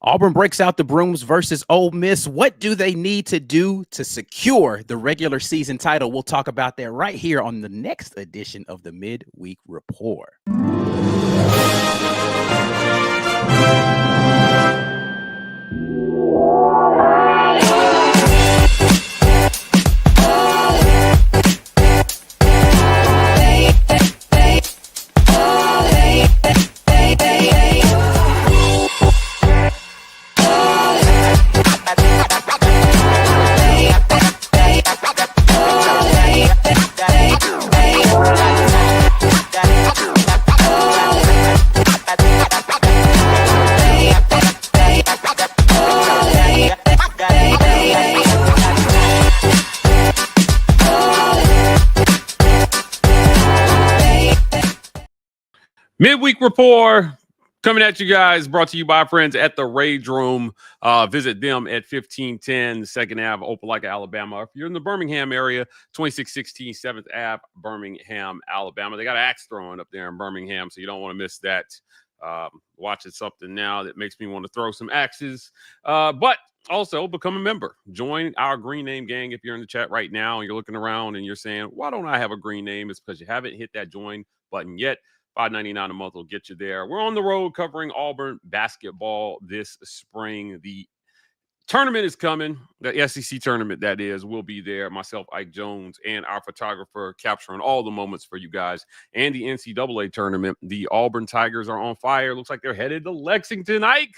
Auburn breaks out the brooms versus Ole Miss. What do they need to do to secure the regular season title? We'll talk about that right here on the next edition of the Midweek Report. Midweek Report coming at you guys, brought to you by our friends at the Rage Room. Visit them at 1510 2nd Ave, Opelika, Alabama. If you're in the Birmingham area, 2616 7th Ave, Birmingham, Alabama. They got axe throwing up there in Birmingham, so you don't want to miss that. Watching something now that makes me want to throw some axes. But also become a member. Join our green name gang. If you're in the chat right now and you're looking around and you're saying, why don't I have a green name? It's because you haven't hit that join button yet. $5.99 a month will get you there. We're on the road covering Auburn basketball this spring. The tournament is coming. The SEC tournament, that is, will be there. Myself, Ike Jones, and our photographer capturing all the moments for you guys. And the NCAA tournament. The Auburn Tigers are on fire. Looks like they're headed to Lexington, Ike.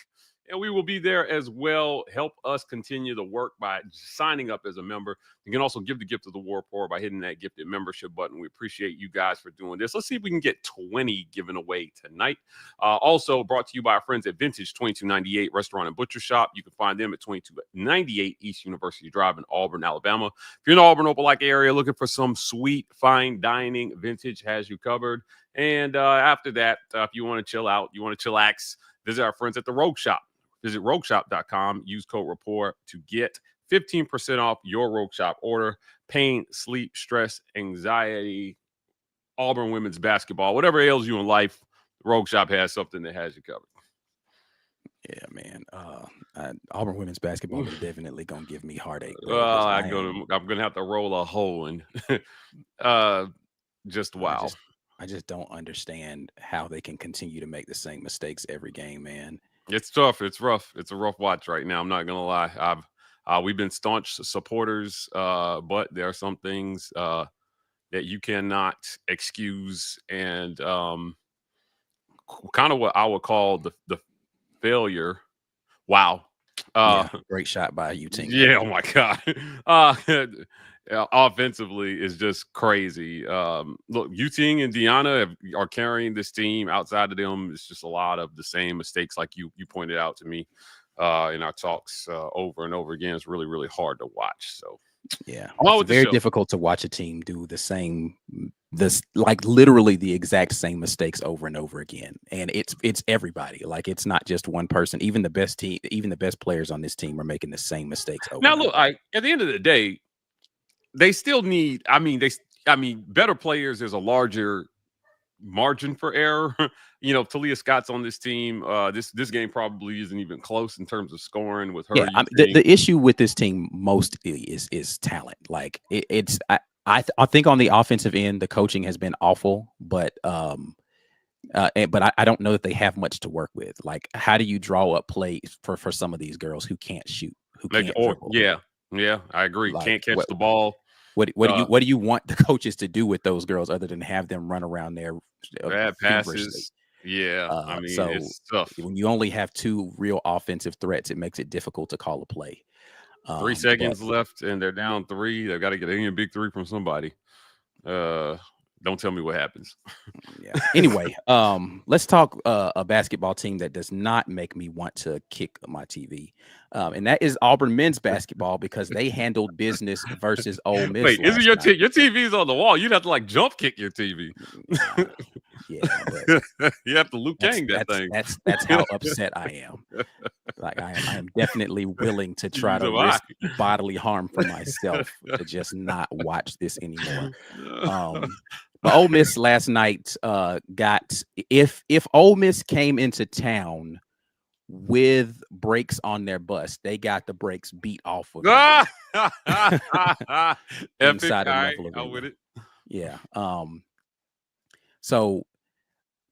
And we will be there as well. Help us continue the work by signing up as a member. You can also give the gift of the War Report by hitting that gifted membership button. We appreciate you guys for doing this. Let's see if we can get 20 given away tonight. Also brought to you by our friends at Vintage 2298 Restaurant and Butcher Shop. You can find them at 2298 East University Drive in Auburn, Alabama. If you're in the Auburn, Opelika area looking for some sweet, fine dining, Vintage has you covered. And after that, if you want to chill out, you want to chillax, visit our friends at the Rogue Shop. Visit rogueshop.com. Use code REPORT to get 15% off your Rogue Shop order. Pain, sleep, stress, anxiety, Auburn women's basketball, whatever ails you in life, Rogue Shop has something that has you covered. Yeah, man. Auburn women's basketball is definitely gonna give me heartache. I'm gonna have to roll a hole and just wow. I just don't understand how they can continue to make the same mistakes every game, man. It's tough. It's rough. It's a rough watch right now. I'm not gonna lie. We've been staunch supporters, but there are some things that you cannot excuse, and kind of what I would call the failure. Wow. Great shot by you, team. Yeah. Oh my God. Offensively is just crazy. Look, Yuting and Deanna are carrying this team. Outside of them, it's just a lot of the same mistakes, like you pointed out to me in our talks over and over again. It's really, really hard to watch. So yeah, it's very difficult to watch a team do like literally the exact same mistakes over and over again. And it's everybody. Like, it's not just one person. Even the best players on this team are making the same mistakes over. Now, look, at the end of the day, they still need, better players. There's a larger margin for error. Talia Scott's on this team. This game probably isn't even close in terms of scoring with her. Yeah, the issue with this team mostly is talent. Like, I think on the offensive end, the coaching has been awful, but I don't know that they have much to work with. Like, how do you draw up plays for some of these girls who can't shoot, who can't dribble? Yeah, I agree. Like, can't catch the ball. What do you want the coaches to do with those girls other than have them run around there bad passes? Yeah, it's tough. When you only have two real offensive threats, it makes it difficult to call a play. 3 seconds left, and they're down 3. They've got to get a big 3 from somebody. Don't tell me what happens. Yeah. Anyway, let's talk a basketball team that does not make me want to kick my TV. And that is Auburn men's basketball, because they handled business versus Ole Miss. Wait, isn't your TV's on the wall? You'd have to jump kick your TV. Yeah, but you have to Luke Kang that thing. That's how upset I am. Like, I am definitely willing to try to risk bodily harm for myself to just not watch this anymore. But Ole Miss last night got, if Ole Miss came into town with brakes on their bus. They got the brakes beat off of them Epic. inside All of right, Level I'm with Arena. it. Yeah. So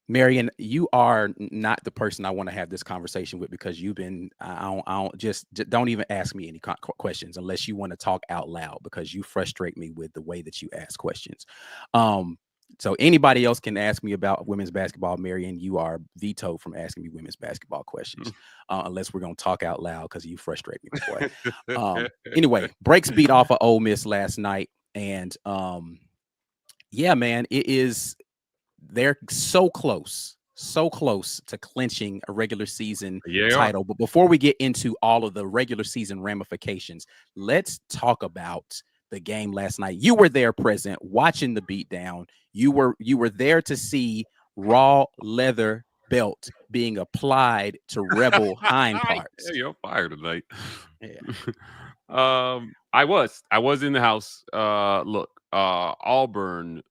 Marion, you are not the person I want to have this conversation with, because you've been, I don't just don't even ask me any questions unless you want to talk out loud, because you frustrate me with the way that you ask questions. So anybody else can ask me about women's basketball, Marion. You are vetoed from asking me women's basketball questions, unless we're going to talk out loud, because you frustrate me, boy. Anyway, breaks beat off of Ole Miss last night. And yeah, man, they're so close to clinching a regular season title. But before we get into all of the regular season ramifications, let's talk about the game last night. You were there present, watching the beatdown. You were there to see raw leather belt being applied to Rebel hind parts. Yeah, you're fired tonight. Yeah. I was in the house. Look, Auburn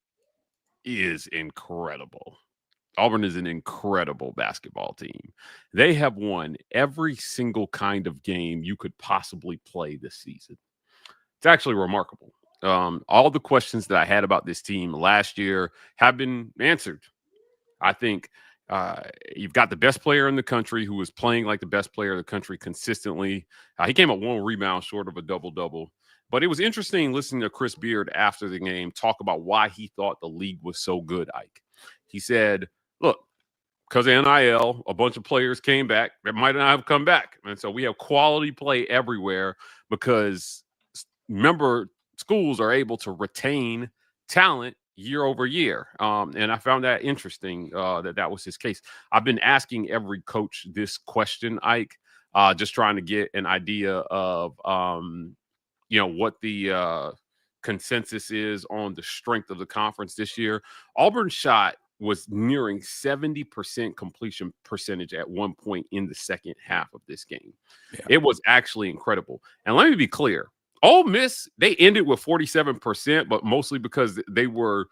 is incredible. Auburn is an incredible basketball team. They have won every single kind of game you could possibly play this season. It's actually remarkable. All the questions that I had about this team last year have been answered. I think you've got the best player in the country who is playing like the best player of the country consistently. He came up 1 rebound short of a double-double. But it was interesting listening to Chris Beard after the game talk about why he thought the league was so good, Ike. He said, look, because of NIL, a bunch of players came back that might not have come back. And so we have quality play everywhere because, remember, schools are able to retain talent year over year. And I found that interesting that was his case. I've been asking every coach this question, Ike, just trying to get an idea of, what the consensus is on the strength of the conference this year. Auburn shot was nearing 70% completion percentage at one point in the second half of this game. Yeah. It was actually incredible. And let me be clear. Ole Miss, they ended with 47%, but mostly because they were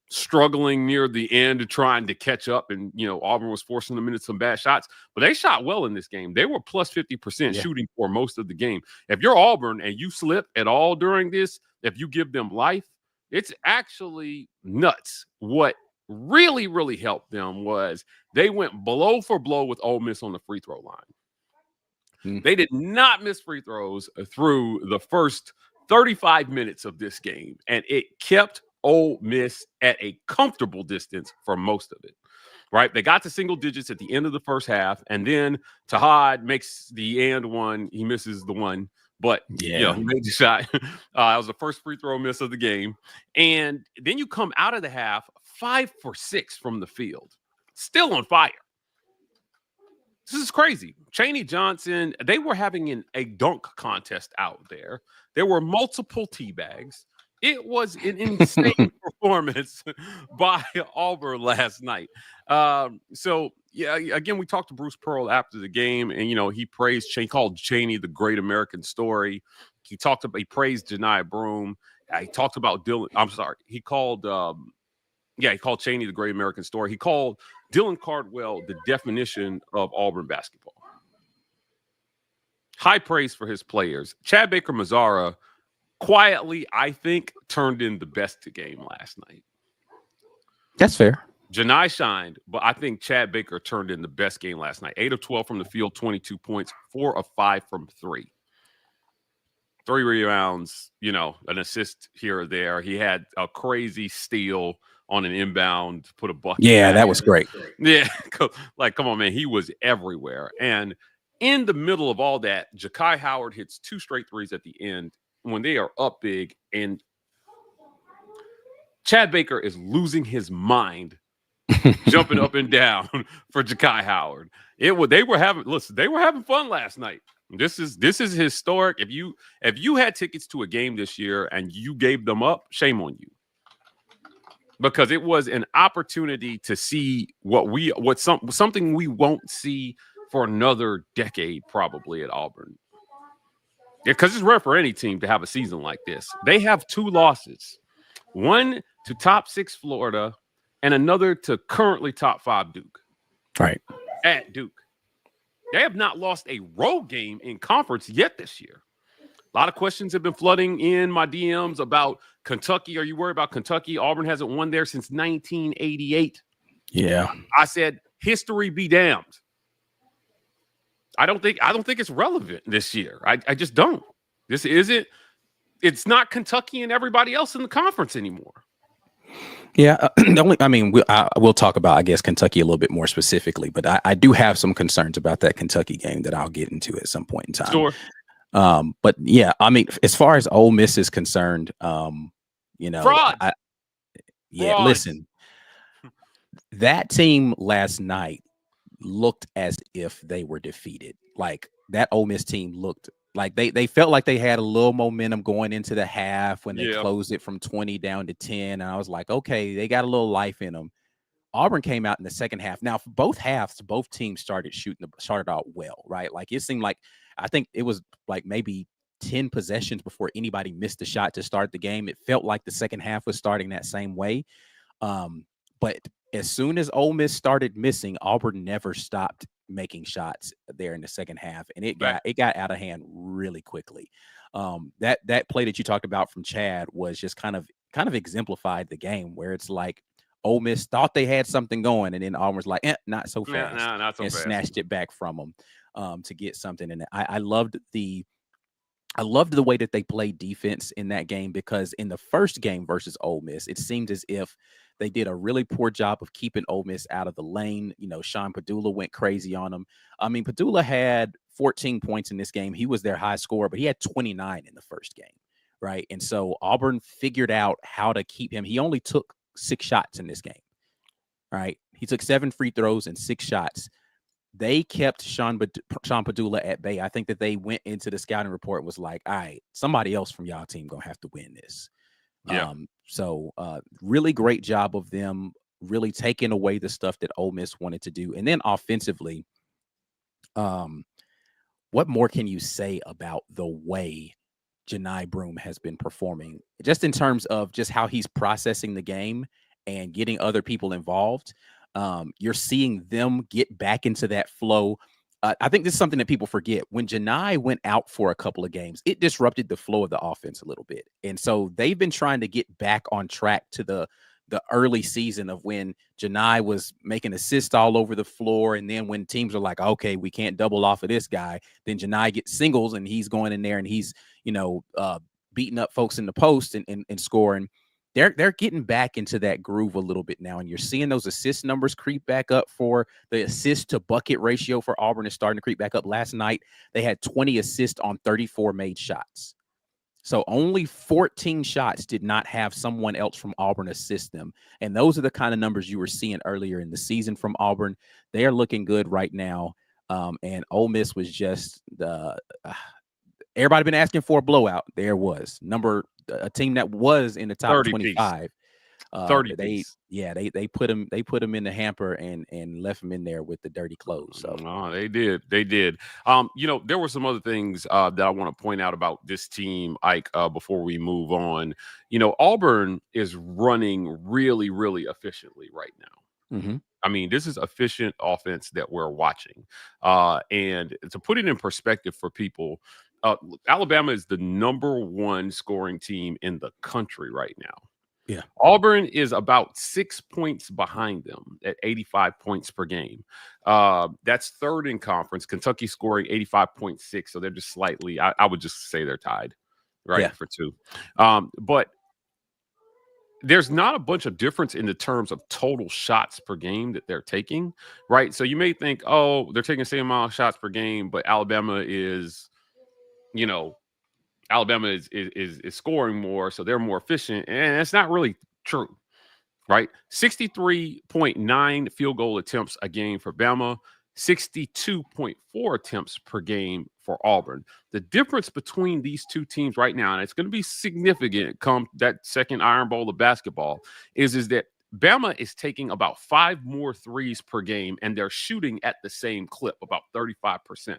struggling near the end, trying to catch up, and Auburn was forcing them into some bad shots. But they shot well in this game. They were plus 50% shooting for most of the game. If you're Auburn and you slip at all during this, if you give them life, it's actually nuts. What really, really helped them was they went blow for blow with Ole Miss on the free throw line. They did not miss free throws through the first 35 minutes of this game, and it kept Ole Miss at a comfortable distance for most of it, right? They got to single digits at the end of the first half, and then Tahad makes the and one. He misses the one, but he made the shot. That was the first free throw miss of the game. And then you come out of the half 5 for 6 from the field, still on fire. This is crazy. Chaney Johnson, they were having a dunk contest out there. There were multiple teabags. It was an insane performance by Auburn last night. So, yeah, again, we talked to Bruce Pearl after the game, and, he praised Chaney, called Chaney the great American story. He praised Janai Broome. He talked about Dylan. I'm sorry. He called Chaney the great American story. He called Dylan Cardwell the definition of Auburn basketball. High praise for his players. Chad Baker-Mazara quietly, I think, turned in the best game last night. That's fair. Janai shined, but I think Chad Baker turned in the best game last night. 8 of 12 from the field, 22 points, 4 of 5 from 3. 3 rebounds, an assist here or there. He had a crazy steal on an inbound to put a bucket. Yeah, that was great. Yeah, come on, man. He was everywhere. And in the middle of all that, Ja'Kai Howard hits 2 straight threes at the end when they are up big, and Chad Baker is losing his mind, jumping up and down for Ja'Kai Howard. They were having fun last night. This is historic. If you had tickets to a game this year and you gave them up, shame on you. Because it was an opportunity to see something we won't see for another decade probably at Auburn. Because it's rare for any team to have a season like this. They have 2 losses. One to top 6 Florida and another to currently top 5 Duke. Right. At Duke. They have not lost a road game in conference yet this year. A lot of questions have been flooding in my DMs about Kentucky. Are you worried about Kentucky? Auburn hasn't won there since 1988. Yeah. I said, history be damned. I don't think it's relevant this year. I just don't. This isn't. It's not Kentucky and everybody else in the conference anymore. Yeah, we'll talk about, I guess, Kentucky a little bit more specifically, but I do have some concerns about that Kentucky game that I'll get into at some point in time. Sure. But yeah, I mean, as far as Ole Miss is concerned, Fraud. Listen, that team last night looked as if they were defeated. Like that Ole Miss team looked like they felt like they had a little momentum going into the half when they closed it from 20 down to 10. And I was like, okay, they got a little life in them. Auburn came out in the second half. Now, for both halves, both teams started out well, right? Like it seemed like, I think it was like maybe 10 possessions before anybody missed a shot to start the game. It felt like the second half was starting that same way. But as soon as Ole Miss started missing, Auburn never stopped making shots there in the second half, and it got out of hand really quickly. That play that you talked about from Chad was just kind of exemplified the game, where it's like Ole Miss thought they had something going, and then Auburn was like, not so fast, not so and fast. snatched it back from them to get something. And I loved the way that they played defense in that game, because in the first game versus Ole Miss, it seemed as if they did a really poor job of keeping Ole Miss out of the lane. You know, Sean Padula went crazy on them. I mean, Padula had 14 points in this game. He was their high scorer, but he had 29 in the first game, right? And so Auburn figured out how to keep him. He only took 6 shots in this game, right? He took 7 free throws and 6 shots. They kept Sean Padula at bay. I think that they went into the scouting report and was like, all right, somebody else from y'all team going to have to win this. Yeah. So really great job of them really taking away the stuff that Ole Miss wanted to do. And then offensively, what more can you say about the way Janai Broome has been performing, just in terms of just how he's processing the game and getting other people involved? You're seeing them get back into that flow. I think this is something that people forget. When Janai went out for a couple of games, it disrupted the flow of the offense a little bit. And so they've been trying to get back on track to the early season of when Janai was making assists all over the floor. And then when teams are like, okay, we can't double off of this guy, then Janai gets singles and he's going in there and he's, beating up folks in the post and scoring. They're getting back into that groove a little bit now, and you're seeing those assist numbers creep back up. For the assist to bucket ratio for Auburn is starting to creep back up. Last night, they had 20 assists on 34 made shots. So only 14 shots did not have someone else from Auburn assist them. And those are the kind of numbers you were seeing earlier in the season from Auburn. They are looking good right now. And Ole Miss was just everybody been asking for a blowout. There was a team that was in the top 25. 30 they put him in the hamper and left him in there with the dirty clothes. So they did. There were some other things that I want to point out about this team, Ike, before we move on. Auburn is running really, really efficiently right now. Mm-hmm. I mean, this is efficient offense that we're watching. And to put it in perspective for people, Alabama is the #1 scoring team in the country right now. Yeah. Auburn is about 6 points behind them at 85 points per game. That's third in conference. Kentucky scoring 85.6. So they're just slightly, I would just say they're tied, right, for 2. But there's not a bunch of difference in the terms of total shots per game that they're taking, right? So you may think, oh, they're taking the same amount of shots per game, but Alabama is scoring more, so they're more efficient, and that's not really true, right? 63.9 field goal attempts a game for Bama, 62.4 attempts per game for Auburn. The difference between these two teams right now, and it's going to be significant come that second Iron Bowl of basketball, is that Bama is taking about 5 more threes per game, and they're shooting at the same clip, about 35%.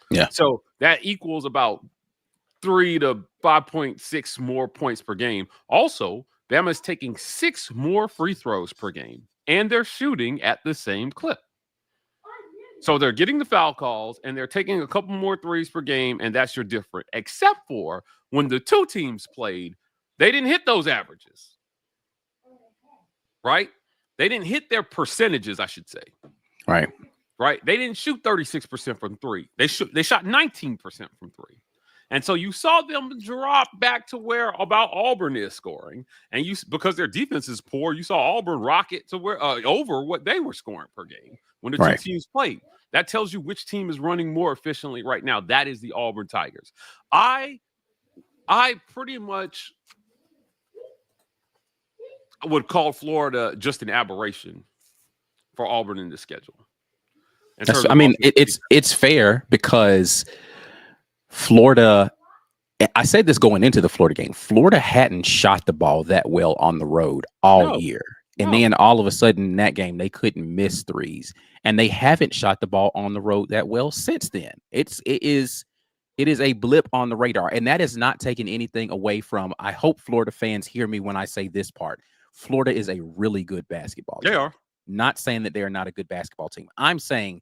Yeah. So that equals about 3 to 5.6 more points per game. Also, Bama is taking 6 more free throws per game, and they're shooting at the same clip. So they're getting the foul calls and they're taking a couple more threes per game, and that's your difference. Except for when the two teams played, they didn't hit those averages, right? They didn't hit their percentages, I should say. Right. Right? They didn't shoot 36% from three. They shot 19% from three. And so you saw them drop back to where about Auburn is scoring, and because their defense is poor, you saw Auburn rocket to where over what they were scoring per game when the two teams played. That tells you which team is running more efficiently right now. That is the Auburn Tigers. I pretty much would call Florida just an aberration for Auburn in the schedule. I mean, it's fair because Florida, I said this going into the Florida game, Florida hadn't shot the ball that well on the road all year. And then all of a sudden in that game, they couldn't miss threes. And they haven't shot the ball on the road that well since then. It is a blip on the radar. And that is not taking anything away from, I hope Florida fans hear me when I say this part. Florida is a really good basketball team. They are. Not saying that they are not a good basketball team. I'm saying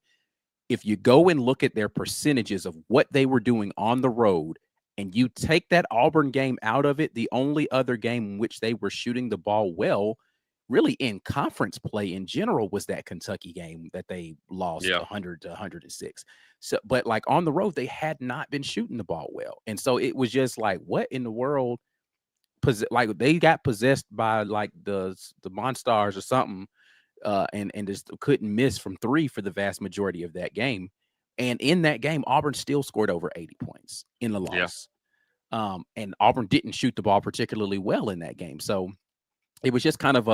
if you go and look at their percentages of what they were doing on the road and you take that Auburn game out of it, the only other game in which they were shooting the ball well, really in conference play in general, was that Kentucky game that they lost 100 to 106. So, but like on the road, they had not been shooting the ball well. And so it was just like, what in the world? Like they got possessed by like the Monstars or something. And just couldn't miss from three for the vast majority of that game. And in that game, Auburn still scored over 80 points in the loss. And Auburn didn't shoot the ball particularly well in that game. So it was just kind of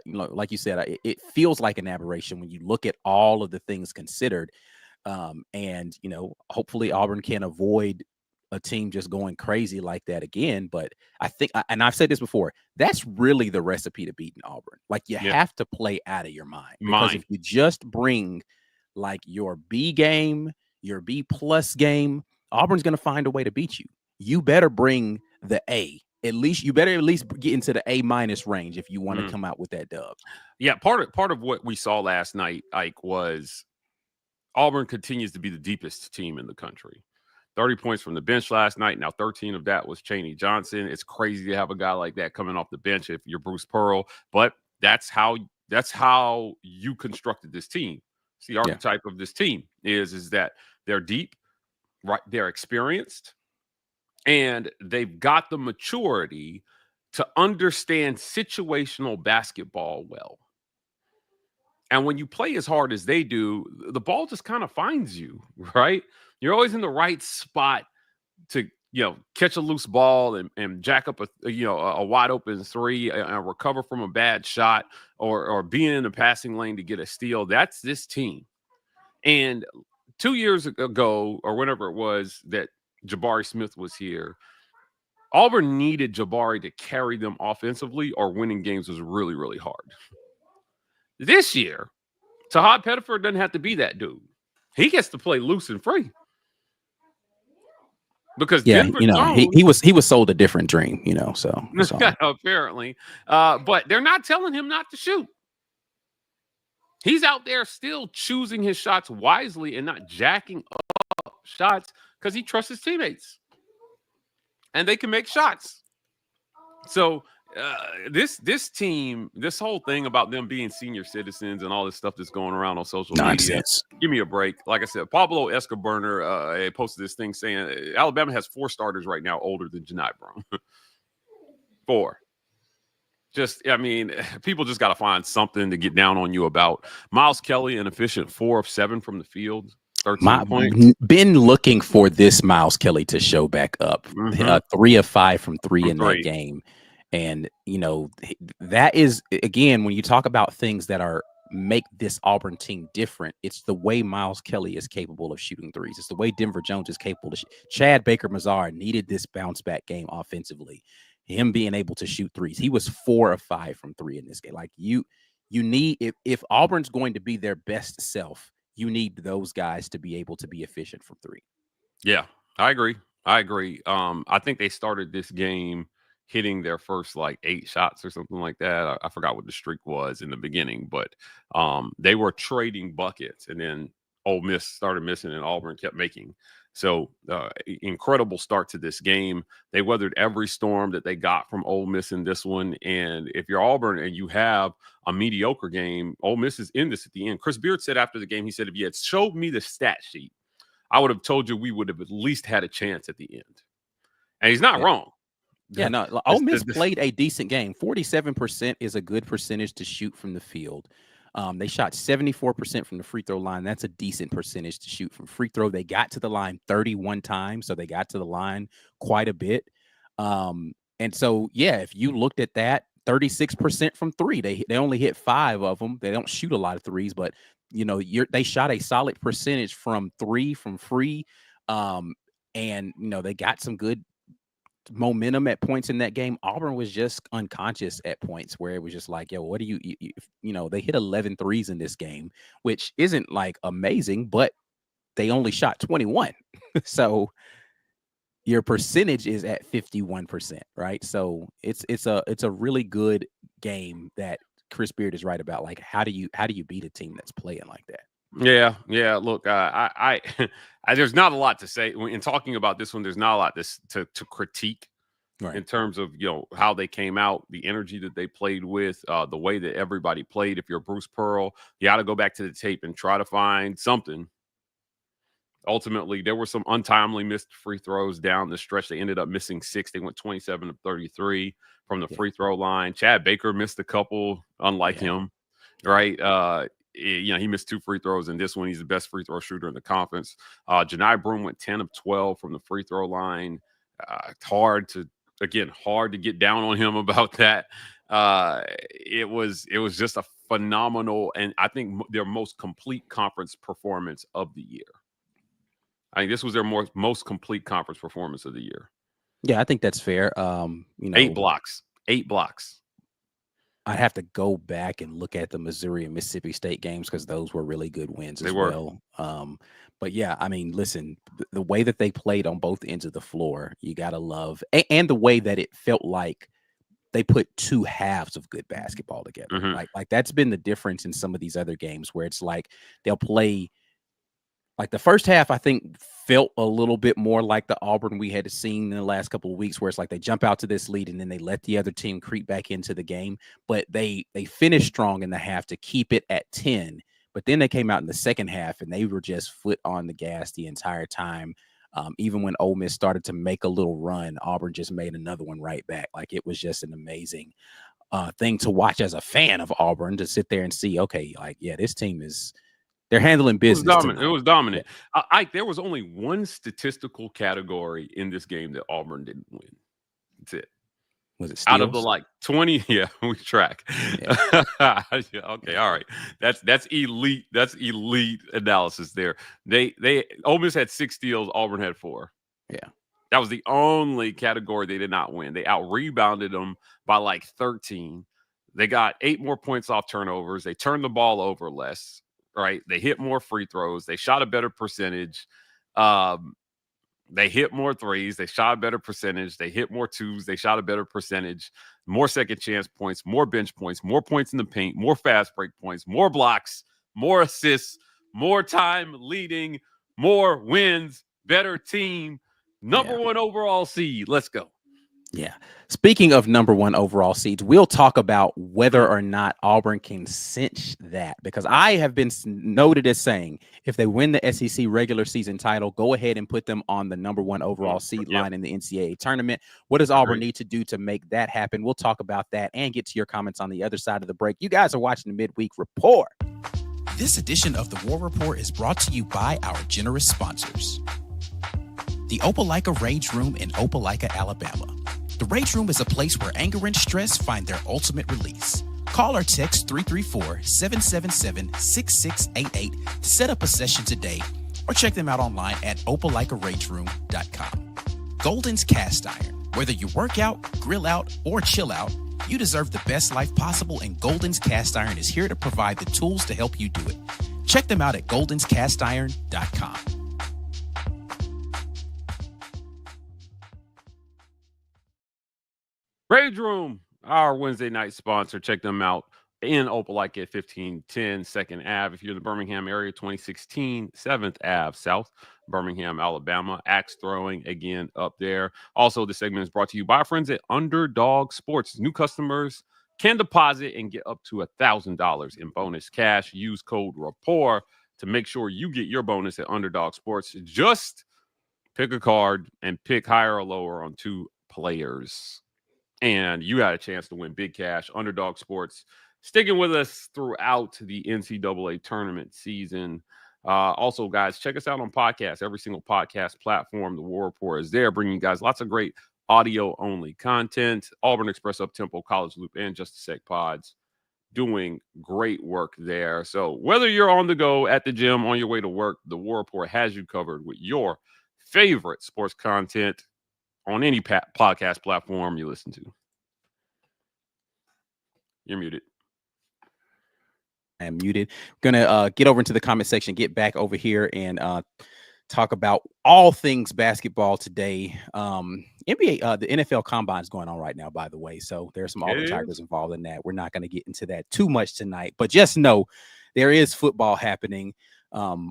like you said, it feels like an aberration when you look at all of the things considered. And, hopefully Auburn can avoid a team just going crazy like that again. But I think, and I've said this before, that's really the recipe to beating Auburn. Like you have to play out of your mind. Because if you just bring like your B game, your B plus game, Auburn's going to find a way to beat you. You better bring the A. You better at least get into the A minus range if you want to come out with that dub. Yeah, part of what we saw last night, Ike, was Auburn continues to be the deepest team in the country. 30 points from the bench last night. Now 13 of that was Chaney Johnson. It's crazy to have a guy like that coming off the bench if you're Bruce Pearl, but that's how you constructed this team. It's the archetype of this team is that they're deep, right? They're experienced, and they've got the maturity to understand situational basketball well. And when you play as hard as they do, the ball just kind of finds you, right? You're always in the right spot to, catch a loose ball and jack up a wide open three and recover from a bad shot or being in the passing lane to get a steal. That's this team. And 2 years ago, or whenever it was that Jabari Smith was here, Auburn needed Jabari to carry them offensively, or winning games was really, really hard. This year, Tahad Pettiford doesn't have to be that dude. He gets to play loose and free. Because Denver Jones, he was sold a different dream, so apparently. But they're not telling him not to shoot. He's out there still choosing his shots wisely and not jacking up shots because he trusts his teammates. And they can make shots. So this team, this whole thing about them being senior citizens and all this stuff that's going around on social media, give me a break. Like I said, Pablo Escobar posted this thing saying Alabama has 4 starters right now older than Janai Brown. 4. People just got to find something to get down on you about. Miles Kelly, an efficient 4 of 7 from the field. 13 points. Been looking for this Miles Kelly to show back up. 3 of 5 from 3 in that game. And, that is, again, when you talk about things that make this Auburn team different, it's the way Miles Kelly is capable of shooting threes. It's the way Denver Jones is capable to Chad Baker-Mazara needed this bounce back game offensively. Him being able to shoot threes. He was 4 of 5 from 3 in this game. Like you need, if Auburn's going to be their best self, you need those guys to be able to be efficient from 3. Yeah, I agree. I think they started this game hitting their first 8 shots or something like that. I forgot what the streak was in the beginning, but they were trading buckets. And then Ole Miss started missing and Auburn kept making. So incredible start to this game. They weathered every storm that they got from Ole Miss in this one. And if you're Auburn and you have a mediocre game, Ole Miss is in this at the end. Chris Beard said after the game, he said, if you had showed me the stat sheet, I would have told you we would have at least had a chance at the end. And he's not Yeah. wrong. Yeah, no, Ole Miss played a decent game. 47% is a good percentage to shoot from the field. They shot 74% from the free throw line. That's a decent percentage to shoot from free throw. They got to the line 31 times, so they got to the line quite a bit. And so, yeah, if you looked at that, 36% from three. They only hit 5 of them. They don't shoot a lot of threes, but they shot a solid percentage from three, from free. And they got some good momentum at points in that game. Auburn was just unconscious at points where it was just like, yo, what do they hit 11 threes in this game, which isn't like amazing, but they only shot 21. So your percentage is at 51%, right? So it's a really good game that Chris Beard is right about. Like, how do you beat a team that's playing like that? Yeah. Look, I there's not a lot to say in talking about this one. There's not a lot to critique Right. in terms of how they came out, the energy that they played with, the way that everybody played. If you're Bruce Pearl, you got to go back to the tape and try to find something. Ultimately, there were some untimely missed free throws down the stretch. They ended up missing 6. They went 27 of 33 from the free throw line. Chad Baker missed a couple, unlike him, right? He missed 2 free throws in this one. He's the best free throw shooter in the conference. Janai Broome went 10 of 12 from the free throw line. Hard to get down on him about that. It was just a phenomenal, and I think their most complete conference performance of the year. I think this was their most complete conference performance of the year. Yeah, I think that's fair. 8 blocks. I'd have to go back and look at the Missouri and Mississippi State games because those were really good wins as well. But yeah, I mean, listen, the way that they played on both ends of the floor, you got to love, and the way that it felt like they put 2 halves of good basketball together. Mm-hmm. Like that's been the difference in some of these other games where it's like they'll play. Like the first half, I think felt a little bit more like the Auburn we had seen in the last couple of weeks, where it's like they jump out to this lead and then they let the other team creep back into the game. But they finished strong in the half to keep it at 10. But then they came out in the second half and they were just foot on the gas the entire time. Even when Ole Miss started to make a little run, Auburn just made another one right back. Like it was just an amazing thing to watch as a fan of Auburn, to sit there and see, okay, like, yeah, this team is. They're handling business. It was dominant. Yeah. There was only one statistical category in this game that Auburn didn't win. That's it. Was it steals? Out of the 20? Yeah, we track. Yeah. Yeah, okay, all right. That's elite. That's elite analysis there. Ole Miss had 6 steals. Auburn had 4. Yeah. That was the only category they did not win. They out-rebounded them by 13. They got 8 more points off turnovers. They turned the ball over less. Right, they hit more free throws. They shot a better percentage. They hit more threes. They shot a better percentage. They hit more 2s. They shot a better percentage. More second chance points. More bench points. More points in the paint. More fast break points. More blocks. More assists. More time leading. More wins. Better team. Number 1 overall seed. Let's go. Yeah. Speaking of number 1 overall seeds, we'll talk about whether or not Auburn can cinch that, because I have been noted as saying if they win the SEC regular season title, go ahead and put them on the number 1 overall seed line in the NCAA tournament. What does Auburn need to do to make that happen? We'll talk about that and get to your comments on the other side of the break. You guys are watching the Midweek Report. This edition of the War Report is brought to you by our generous sponsors. The Opelika Rage Room in Opelika, Alabama. The Rage Room is a place where anger and stress find their ultimate release. Call or text 334-777-6688 to set up a session today, or check them out online at opelikaRageRoom.com. Golden's Cast Iron. Whether you work out, grill out, or chill out, you deserve the best life possible, and Golden's Cast Iron is here to provide the tools to help you do it. Check them out at goldenscastiron.com. Rage Room, our Wednesday night sponsor. Check them out. in Opelika at 1510 2nd Ave. If you're in the Birmingham area, 2016 7th Ave South, Birmingham, Alabama. Axe throwing again up there. Also, this segment is brought to you by our friends at Underdog Sports. New customers can deposit and get up to $1,000 in bonus cash. Use code RAPPORT to make sure you get your bonus at Underdog Sports. Just pick a card and pick higher or lower on 2 players. And you got a chance to win big cash. Underdog Sports sticking with us throughout the NCAA tournament season. Also, guys, check us out on podcasts. Every single podcast platform, the War Report is there, bringing you guys lots of great audio-only content. Auburn Express Up-Tempo, College Loop, and Just a Sec pods doing great work there. So whether you're on the go, at the gym, on your way to work, the War Report has you covered with your favorite sports content on any podcast platform you listen to. You're muted. I am muted. Gonna get over into the comment section, get back over here and talk about all things basketball today. NBA, the NFL Combine is going on right now, by the way. So there's some Auburn Tigers involved in that. We're not going to get into that too much tonight, but just know there is football happening.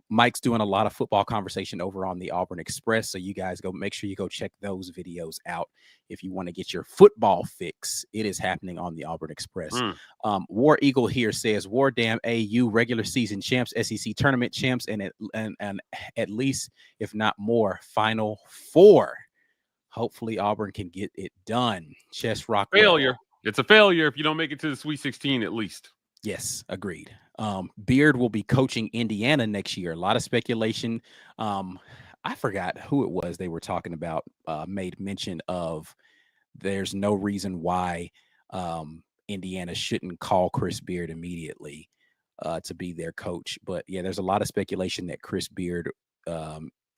Mike's doing a lot of football conversation over on the Auburn Express. So you guys make sure you go check those videos out. If you want to get your football fix, it is happening on the Auburn Express. War Eagle here says, War damn AU regular season champs, SEC tournament champs, and at least, if not more, Final Four. Hopefully Auburn can get it done. Chess Rockwell. Failure. It's a failure if you don't make it to the Sweet 16 at least. Yes, agreed. Beard will be coaching Indiana next year. A lot of speculation. I forgot who it was they were talking about, made mention of there's no reason why Indiana shouldn't call Chris Beard immediately to be their coach. But yeah, there's a lot of speculation that Chris Beard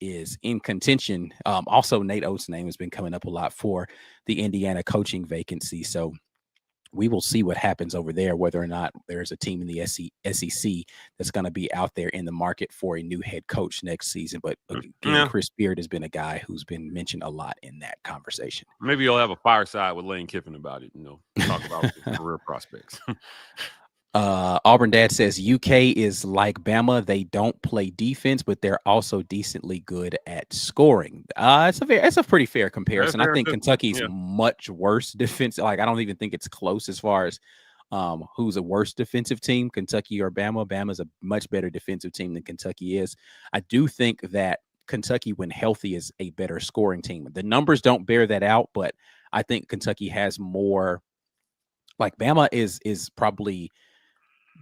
is in contention. Also, Nate Oates' name has been coming up a lot for the Indiana coaching vacancy. So we will see what happens over there, whether or not there's a team in the SEC that's going to be out there in the market for a new head coach next season. But again, Chris Beard has been a guy who's been mentioned a lot in that conversation. Maybe you'll have a fireside with Lane Kiffin about it, talk about his career prospects. Auburn Dad says UK is like Bama. They don't play defense, but they're also decently good at scoring. It's a pretty fair comparison. I think Kentucky's much worse defense. Like, I don't even think it's close as far as who's a worse defensive team, Kentucky or Bama. Bama's a much better defensive team than Kentucky is. I do think that Kentucky, when healthy, is a better scoring team. The numbers don't bear that out, but I think Kentucky has more. Like, Bama is probably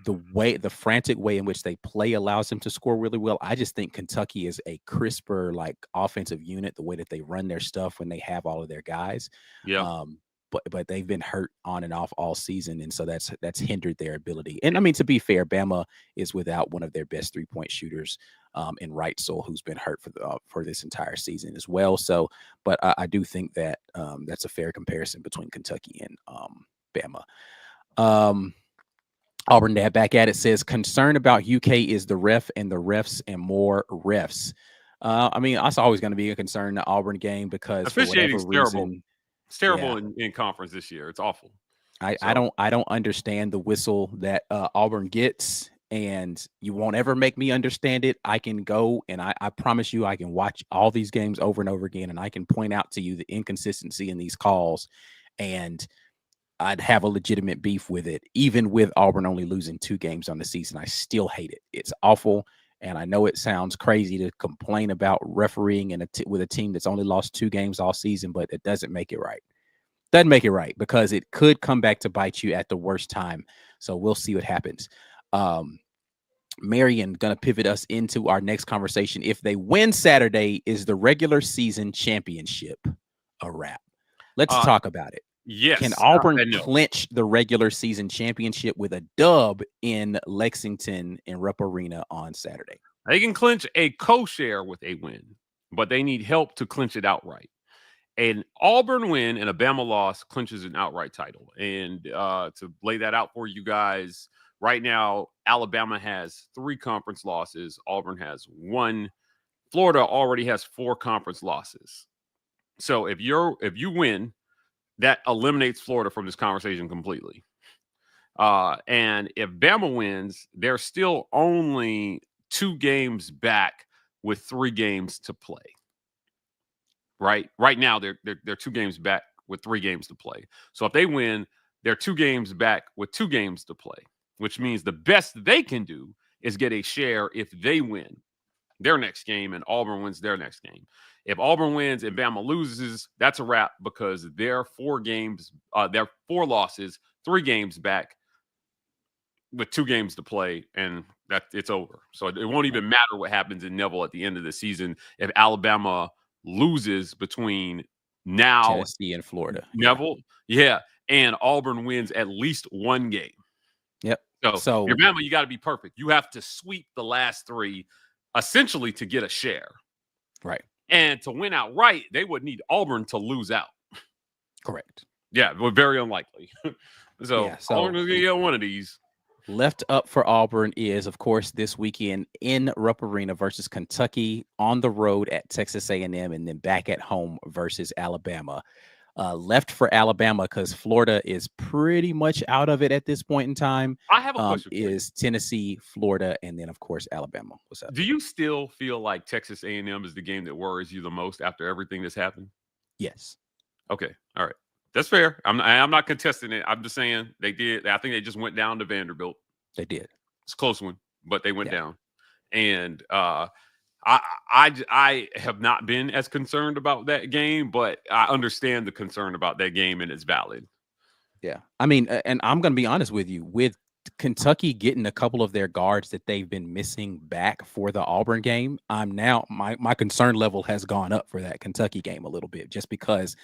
the frantic way in which they play allows them to score really well. I just think Kentucky is a crisper, like, offensive unit, the way that they run their stuff when they have all of their guys. Yeah. But they've been hurt on and off all season, and so that's hindered their ability. And I mean, to be fair, Bama is without one of their best 3-point shooters in Wrightsell, who's been hurt for this entire season as well. So, but I do think that that's a fair comparison between Kentucky and Bama. Auburn Dad back at it says, concern about UK is the ref and the refs and more refs. I mean, that's always going to be a concern in the Auburn game because officiating is terrible. It's terrible yeah. in conference this year. It's awful. I don't understand the whistle that Auburn gets, and you won't ever make me understand it. I can go and I promise you I can watch all these games over and over again, and I can point out to you the inconsistency in these calls, and I'd have a legitimate beef with it. Even with Auburn only losing 2 games on the season, I still hate it. It's awful. And I know it sounds crazy to complain about refereeing with a team that's only lost 2 games all season, but it doesn't make it right. Doesn't make it right because it could come back to bite you at the worst time. So we'll see what happens. Marion, going to pivot us into our next conversation. If they win Saturday, is the regular season championship a wrap? Let's talk about it. Yes. Can Auburn clinch the regular season championship with a dub in Lexington in Rupp Arena on Saturday? They can clinch a co-share with a win, but they need help to clinch it outright. An Auburn win and a Bama loss clinches an outright title. And to lay that out for you guys, right now, Alabama has 3 conference losses. Auburn has 1. Florida already has 4 conference losses. So if you win, that eliminates Florida from this conversation completely. And if Bama wins, they're still only 2 games back with 3 games to play. Right now, they're 2 games back with 3 games to play. So if they win, they're 2 games back with 2 games to play, which means the best they can do is get a share if they win their next game and Auburn wins their next game. If Auburn wins and Bama loses, that's a wrap because they're 4 games, they're 4 losses, 3 games back with 2 games to play, and that it's over. So it won't even matter what happens in Neville at the end of the season if Alabama loses between now Tennessee and Florida. Neville, and Auburn wins at least 1 game. Yep. So So if you're Bama, you got to be perfect. You have to sweep the last 3 essentially to get a share. right. And to win outright, they would need Auburn to lose out. Correct. Yeah, but very unlikely. So Auburn's going to get one of these. Left up for Auburn is, of course, this weekend in Rupp Arena versus Kentucky, on the road at Texas A&M, and then back at home versus Alabama. Left for Alabama because Florida is pretty much out of it at this point in time. I have a question for you. Is Tennessee, Florida, and then, of course, Alabama. What's up? Do you still feel like Texas A&M is the game that worries you the most after everything that's happened? Yes. Okay. All right. That's fair. I'm not contesting it. I'm just saying they did. I think they just went down to Vanderbilt. They did. It's a close one, but they went down. And I have not been as concerned about that game, but I understand the concern about that game, and it's valid. Yeah. I mean, and I'm going to be honest with you, with Kentucky getting a couple of their guards that they've been missing back for the Auburn game, I'm now my concern level has gone up for that Kentucky game a little bit, just because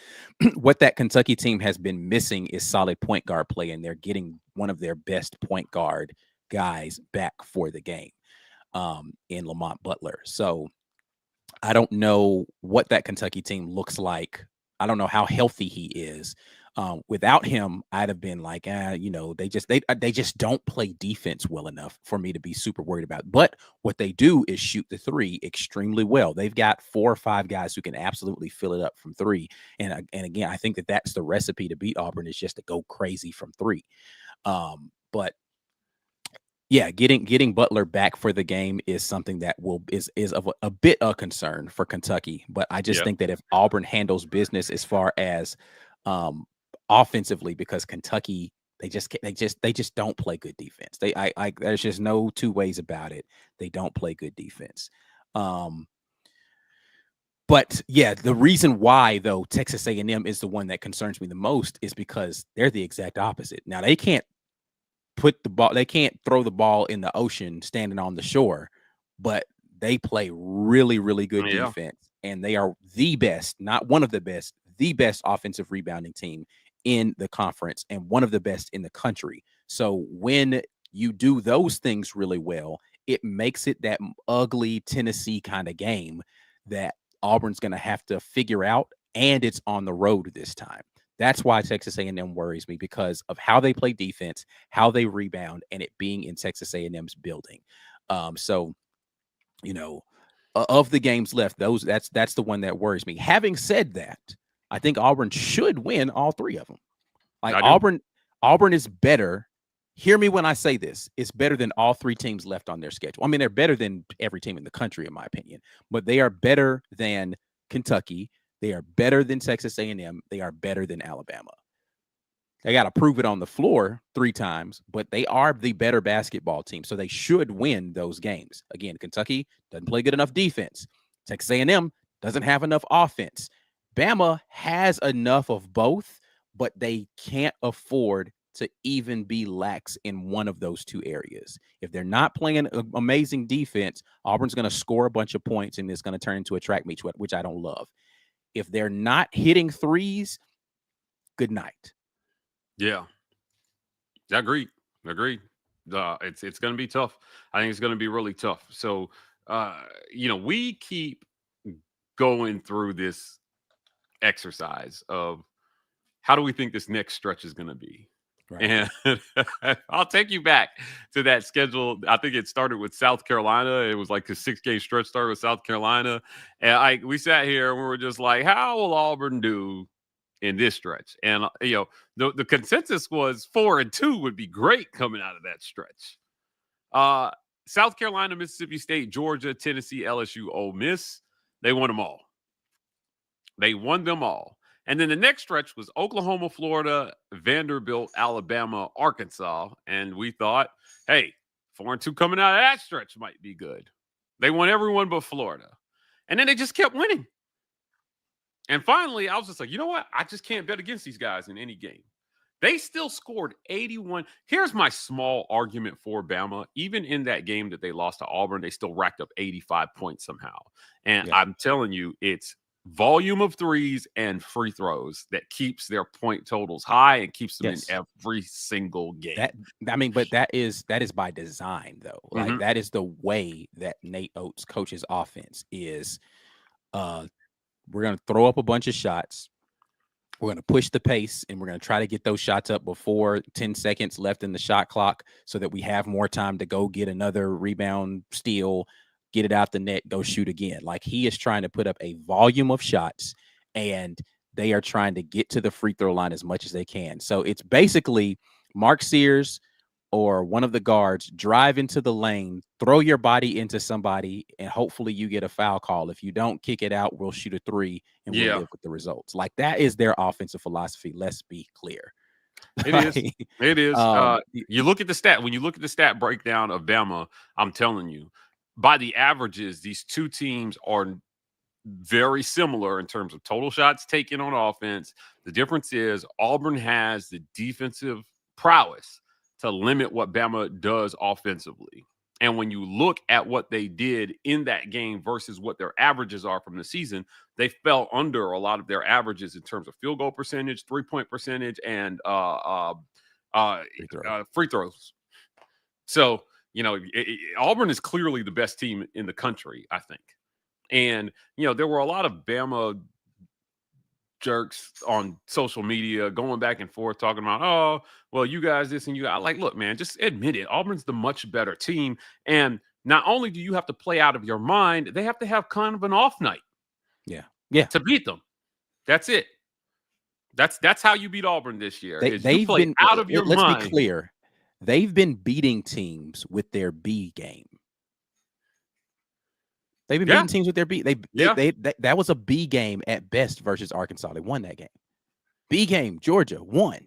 what that Kentucky team has been missing is solid point guard play, and they're getting one of their best point guard guys back for the game in Lamont Butler. So I don't know what that Kentucky team looks like. I don't know how healthy he is. Without him, I'd have been like, they just don't play defense well enough for me to be super worried about. But what they do is shoot the 3 extremely well. They've got 4 or 5 guys who can absolutely fill it up from 3. And again, I think that that's the recipe to beat Auburn, is just to go crazy from 3. But yeah, getting Butler back for the game is something that is of a bit of concern for Kentucky. But I just think that if Auburn handles business as far as offensively, because Kentucky they just don't play good defense. There's just no 2 ways about it. They don't play good defense. But yeah, the reason why though Texas A&M is the one that concerns me the most is because they're the exact opposite. Now they can't throw the ball in the ocean standing on the shore, but they play really, really good defense, and they are the best, not one of the best, the best offensive rebounding team in the conference and one of the best in the country. So when you do those things really well, it makes it that ugly Tennessee kind of game that Auburn's going to have to figure out, and it's on the road this time. That's why Texas A&M worries me, because of how they play defense, how they rebound, and it being in Texas A&M's building. So, of the games left, that's the one that worries me. Having said that, I think Auburn should win all 3 of them. Like Auburn is better. Hear me when I say this. It's better than all 3 teams left on their schedule. I mean, they're better than every team in the country, in my opinion, but they are better than Kentucky. They are better than Texas A&M. They are better than Alabama. They got to prove it on the floor 3 times, but they are the better basketball team, so they should win those games. Again, Kentucky doesn't play good enough defense. Texas A&M doesn't have enough offense. Bama has enough of both, but they can't afford to even be lax in one of those 2 areas. If they're not playing amazing defense, Auburn's going to score a bunch of points, and it's going to turn into a track meet, which I don't love. If they're not hitting threes, good night. Yeah. Agreed. It's going to be tough. I think it's going to be really tough. So, we keep going through this exercise of how do we think this next stretch is going to be? Right. And I'll take you back to that schedule. I think it started with South Carolina. It was like a 6-game stretch started with South Carolina. And we sat here and we were just like, how will Auburn do in this stretch. And the consensus was 4-2 would be great coming out of that stretch. South Carolina, Mississippi State, Georgia, Tennessee, LSU, Ole Miss. They won them all. They won them all. And then the next stretch was Oklahoma, Florida, Vanderbilt, Alabama, Arkansas. And we thought, hey, 4-2 coming out of that stretch might be good. They won everyone but Florida. And then they just kept winning. And finally, I was just like, you know what? I just can't bet against these guys in any game. They still scored 81. Here's my small argument for Bama. Even in that game that they lost to Auburn, they still racked up 85 points somehow. And I'm telling you, it's volume of threes and free throws that keeps their point totals high and keeps them in every single game. But that is by design, though. Like that is the way that Nate Oates coaches offense is. We're going to throw up a bunch of shots. We're going to push the pace, and we're going to try to get those shots up before 10 seconds left in the shot clock so that we have more time to go get another rebound, steal, get it out the net, go shoot again. Like, he is trying to put up a volume of shots, and they are trying to get to the free throw line as much as they can. So it's basically Mark Sears or one of the guards drive into the lane, throw your body into somebody, and hopefully you get a foul call. If you don't kick it out, we'll shoot a three and we'll live with the results. Like, that is their offensive philosophy. Let's be clear. It is. You look at the stat. When you look at the stat breakdown of Bama, I'm telling you, by the averages, these two teams are very similar in terms of total shots taken on offense. The difference is Auburn has the defensive prowess to limit what Bama does offensively. And when you look at what they did in that game versus what their averages are from the season, they fell under a lot of their averages in terms of field goal percentage, three-point percentage, and free throws. So, Auburn is clearly the best team in the country, I think. And, there were a lot of Bama jerks on social media going back and forth talking about, oh, well, you guys this and you guys. Like, look, man, just admit it. Auburn's the much better team. And not only do you have to play out of your mind, they have to have kind of an off night. Yeah. To beat them. That's it. That's how you beat Auburn this year. They've been out of your mind. Let's be clear. They've been beating teams with their B game. They've been beating teams with their B. That was a B game at best versus Arkansas. They won that game. B game, Georgia won.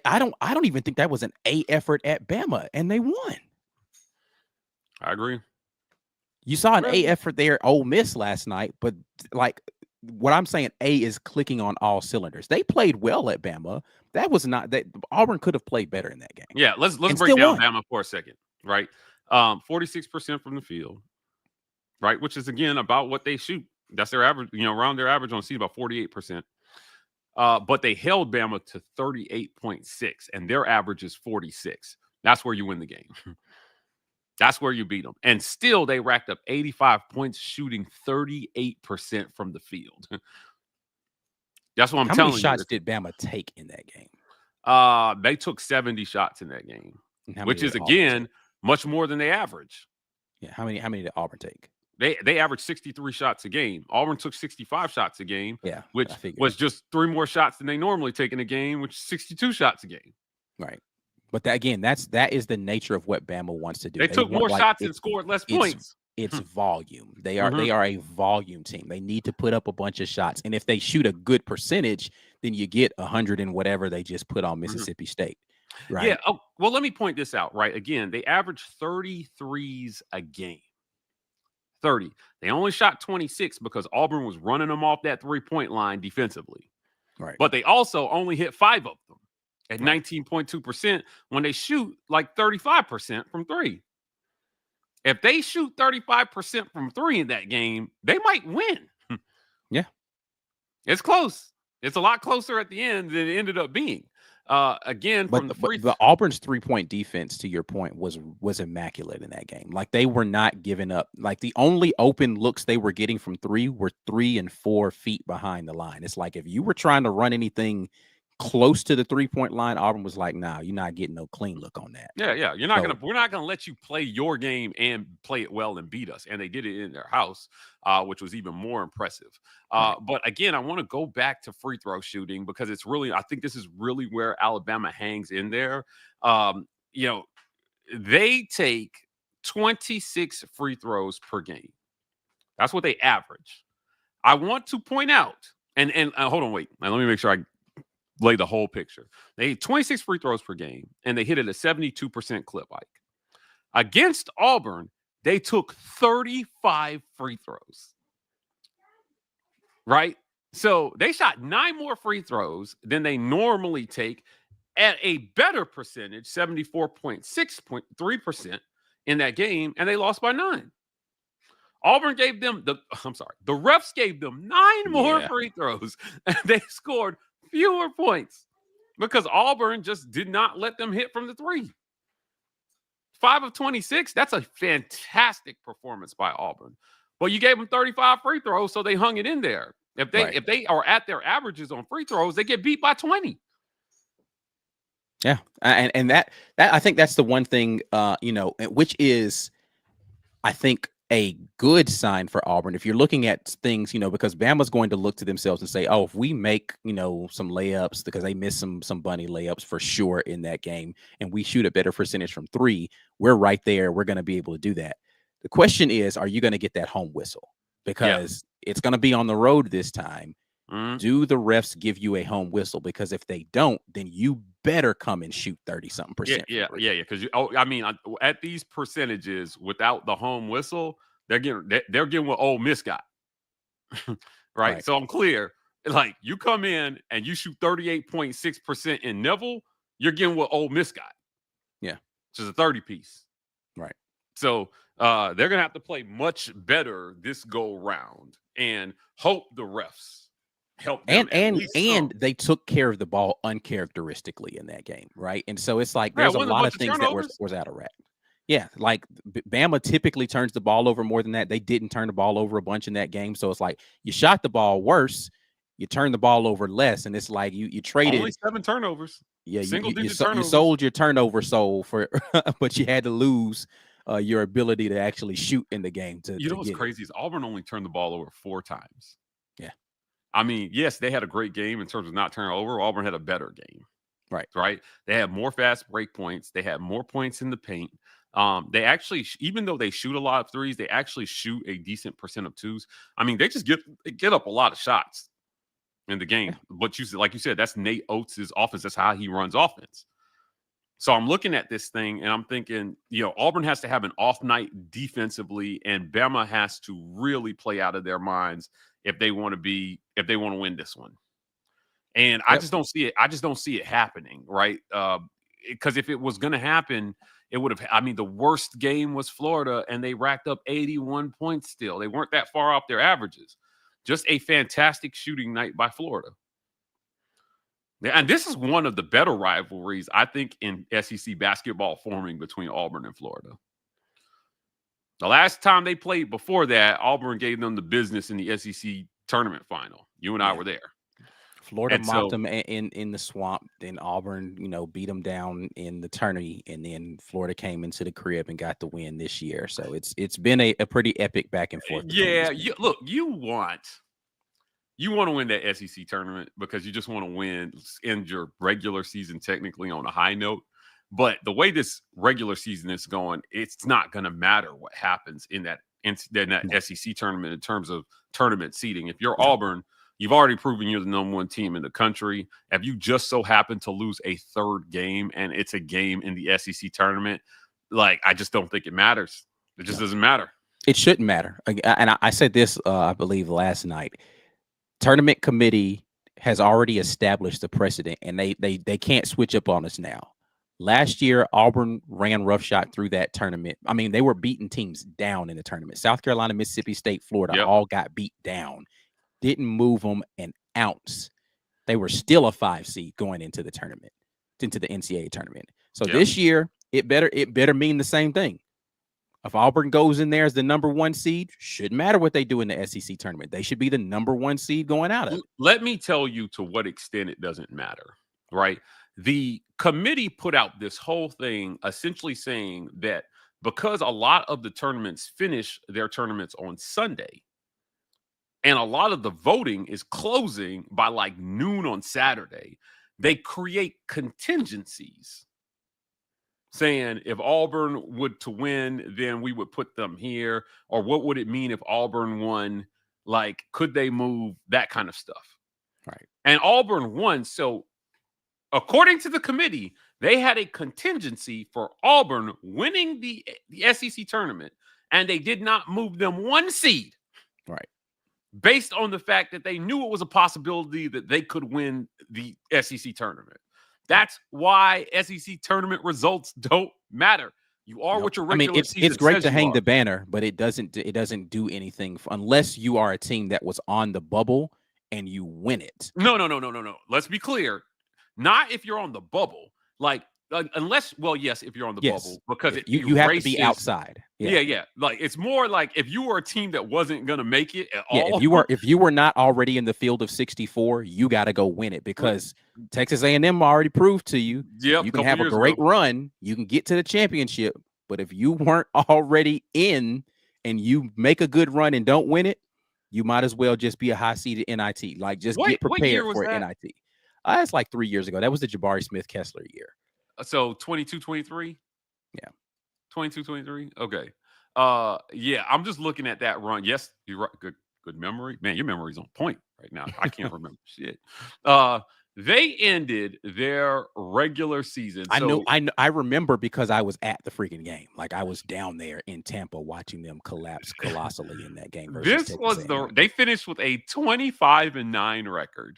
I don't even think that was an A effort at Bama, and they won. I agree. You saw an A effort there, Ole Miss last night, but like what I'm saying, A is clicking on all cylinders. They played well at Bama. That was not that Auburn could have played better in that game. Yeah, let's break down Bama for a second, right? 46% from the field. Right, which is again about what they shoot. That's their average, around their average on seed, about 48%. But they held Bama to 38.6, and their average is 46. That's where you win the game. That's where you beat them. And still, they racked up 85 points, shooting 38% from the field. That's what I'm telling you. How many shots did Bama take in that game? They took 70 shots in that game, which is again much more than they average. Yeah, how many did Auburn take? They averaged 63 shots a game. Auburn took 65 shots a game, which was just 3 more shots than they normally take in a game, which is 62 shots a game. Right. But that is the nature of what Bama wants to do. They took more shots and scored less points. It's volume. They are a volume team. They need to put up a bunch of shots. And if they shoot a good percentage, then you get 100 and whatever they just put on Mississippi State. Right. Yeah. Oh, well, let me point this out, right? Again, they averaged 33s a game. 30. They only shot 26 because Auburn was running them off that 3-point line defensively. Right. But they also only hit 5 of them at 19.2% when they shoot like 35% from 3. If they shoot 35% from 3 in that game, they might win. Yeah. It's close. It's a lot closer at the end than it ended up being. Again, from the Auburn's 3-point defense, to your point, was immaculate in that game. Like, they were not giving up. Like, the only open looks they were getting from 3 were 3 and 4 feet behind the line. It's like if you were trying to run anything close to the 3-point line, Auburn was like, "Nah, you're not getting no clean look on that." Yeah, yeah. So We're not gonna let you play your game and play it well and beat us. And they did it in their house, which was even more impressive. right, But again, I want to go back to free throw shooting because I think this is really where Alabama hangs in there. You know, they take 26 free throws per game. That's what they average. I want to point out, and hold on, wait. Now, let me make sure I lay the whole picture. They hit 26 free throws per game, and they hit at a 72% clip, Ike. Against Auburn, they took 35 free throws, right? So they shot 9 more free throws than they normally take at a better percentage, 74.6.3% in that game, and they lost by 9. Auburn gave them the refs gave them 9 more yeah, free throws, and they scored fewer points because Auburn just did not let them hit from the three. 5 of 26, that's a fantastic performance by Auburn. But you gave them 35 free throws, so they hung it in there. right, If they are at their averages on free throws, they get beat by 20. yeah, and that I think that's the one thing, which is, I think, a good sign for Auburn. If you're looking at things, because Bama's going to look to themselves and say, "Oh, if we make, some layups, because they missed some bunny layups for sure in that game, and we shoot a better percentage from three, we're right there. We're going to be able to do that." The question is, are you going to get that home whistle? Yeah. Because it's going to be on the road this time. Mhm. Do the refs give you a home whistle? Because if they don't, then you better come and shoot 30-something Yeah, percent from yeah, three. yeah, yeah. Because I mean, at these percentages, without the home whistle, they're getting what Ole Miss got, right? Right. So I'm clear. Like you come in and you shoot 38.6% in Neville, you're getting what Ole Miss got, Yeah. which is a 30 piece. Right. So they're gonna have to play much better this go round and hope the refs help them And at and least some. and they took care of the ball uncharacteristically in that game, right? And so it's like Yeah, there's a wasn't a lot bunch of of things that was turnovers. was out of whack. Yeah, like Bama typically turns the ball over more than that. They didn't turn the ball over a bunch in that game, so it's like you shot the ball worse, you turned the ball over less, and it's like you Only traded. 7 turnovers, Yeah, single digit you turnovers. sold your turnover soul for, but you had to lose your ability to actually shoot in the game to You know to what's get it. crazy is Auburn only turned the ball over 4 times. Yeah, I mean, yes, they had a great game in terms of not turning over. Auburn had a better game, right. right? They had more fast break points. They had more points in the paint. They actually, even though they shoot a lot of threes, they actually shoot a decent percent of twos. I mean, they just get up a lot of shots in the Yeah, game. But like you said, that's Nate Oates' offense. That's how he runs offense. So I'm looking at this thing and I'm thinking, Auburn has to have an off night defensively, and Bama has to really play out of their minds if they want to win this one. And I yep. just don't see it. I just don't see it happening, right? Because if it was going to happen, it would have. I mean, the worst game was Florida, and they racked up 81 points. Still, they weren't that far off their averages. Just a fantastic shooting night by Florida. Yeah, and this is one of the better rivalries, I think, in SEC basketball forming between Auburn and Florida. The last time they played before that, Auburn gave them the business in the SEC tournament final. You and I Yeah. were there. Florida And mopped so, them in the swamp. Then Auburn, beat them down in the tourney, and then Florida came into the crib and got the win this year. So it's been a pretty epic back and forth between yeah, these two teams. look, you want to win that SEC tournament because you just want to end your regular season technically on a high note. But the way this regular season is going, it's not going to matter what happens in that No, SEC tournament in terms of tournament seeding. If you're no. Auburn, you've already proven you're the number one team in the country. If you just so happen to lose a third game and it's a game in the SEC tournament, like I just don't think it matters. It just No. doesn't matter. It shouldn't matter. And I said this, I believe, last night. Tournament committee has already established the precedent, and they can't switch up on us now. Last year, Auburn ran roughshod through that tournament. I mean, they were beating teams down in the tournament. South Carolina, Mississippi State, Florida Yep. all got beat down. Didn't move them an ounce. They were still a 5 seed going into the tournament, into the NCAA tournament. So Yep. this year, it better mean the same thing. If Auburn goes in there as the number 1 seed, shouldn't matter what they do in the SEC tournament. They should be the number 1 seed going out of it. Let me tell you to what extent it doesn't matter. right? The committee put out this whole thing essentially saying that because a lot of the tournaments finish their tournaments on Sunday, and a lot of the voting is closing by like noon on Saturday, they create contingencies saying if Auburn would to win, then we would put them here. Or what would it mean if Auburn won? Like, could they move? That kind of stuff. Right. And Auburn won. So, according to the committee, they had a contingency for Auburn winning the SEC tournament, and they did not move them one seed. Right. Based on the fact that they knew it was a possibility that they could win the SEC tournament. That's why SEC tournament results don't matter. You are what your regular season it's great says to you hang are. the banner, but it doesn't do anything unless you are a team that was on the bubble and you win it. No. Let's be clear. Not if you're on the bubble. Like unless, well, yes, if you're on the bubble, because you have to be outside. Yeah. Like it's more like if you were a team that wasn't gonna make it at all. If you were not already in the field of 64, you got to go win it because Texas A&M already proved to you you can have a great run, you can get to the championship, but if you weren't already in and you make a good run and don't win it, you might as well just be a high seeded NIT. Like just get prepared for an NIT. That's like 3 years ago. That was the Jabari Smith-Kessler year. So 22-23? Yeah. 22-23? Okay. Yeah, I'm just looking at that run. Yes, you're right. Good memory. Man, your memory's on point right now. I can't remember shit. They ended their regular season. So, I remember because I was at the freaking game. Like I was down there in Tampa watching them collapse colossally in that game. They finished with a 25-9 record,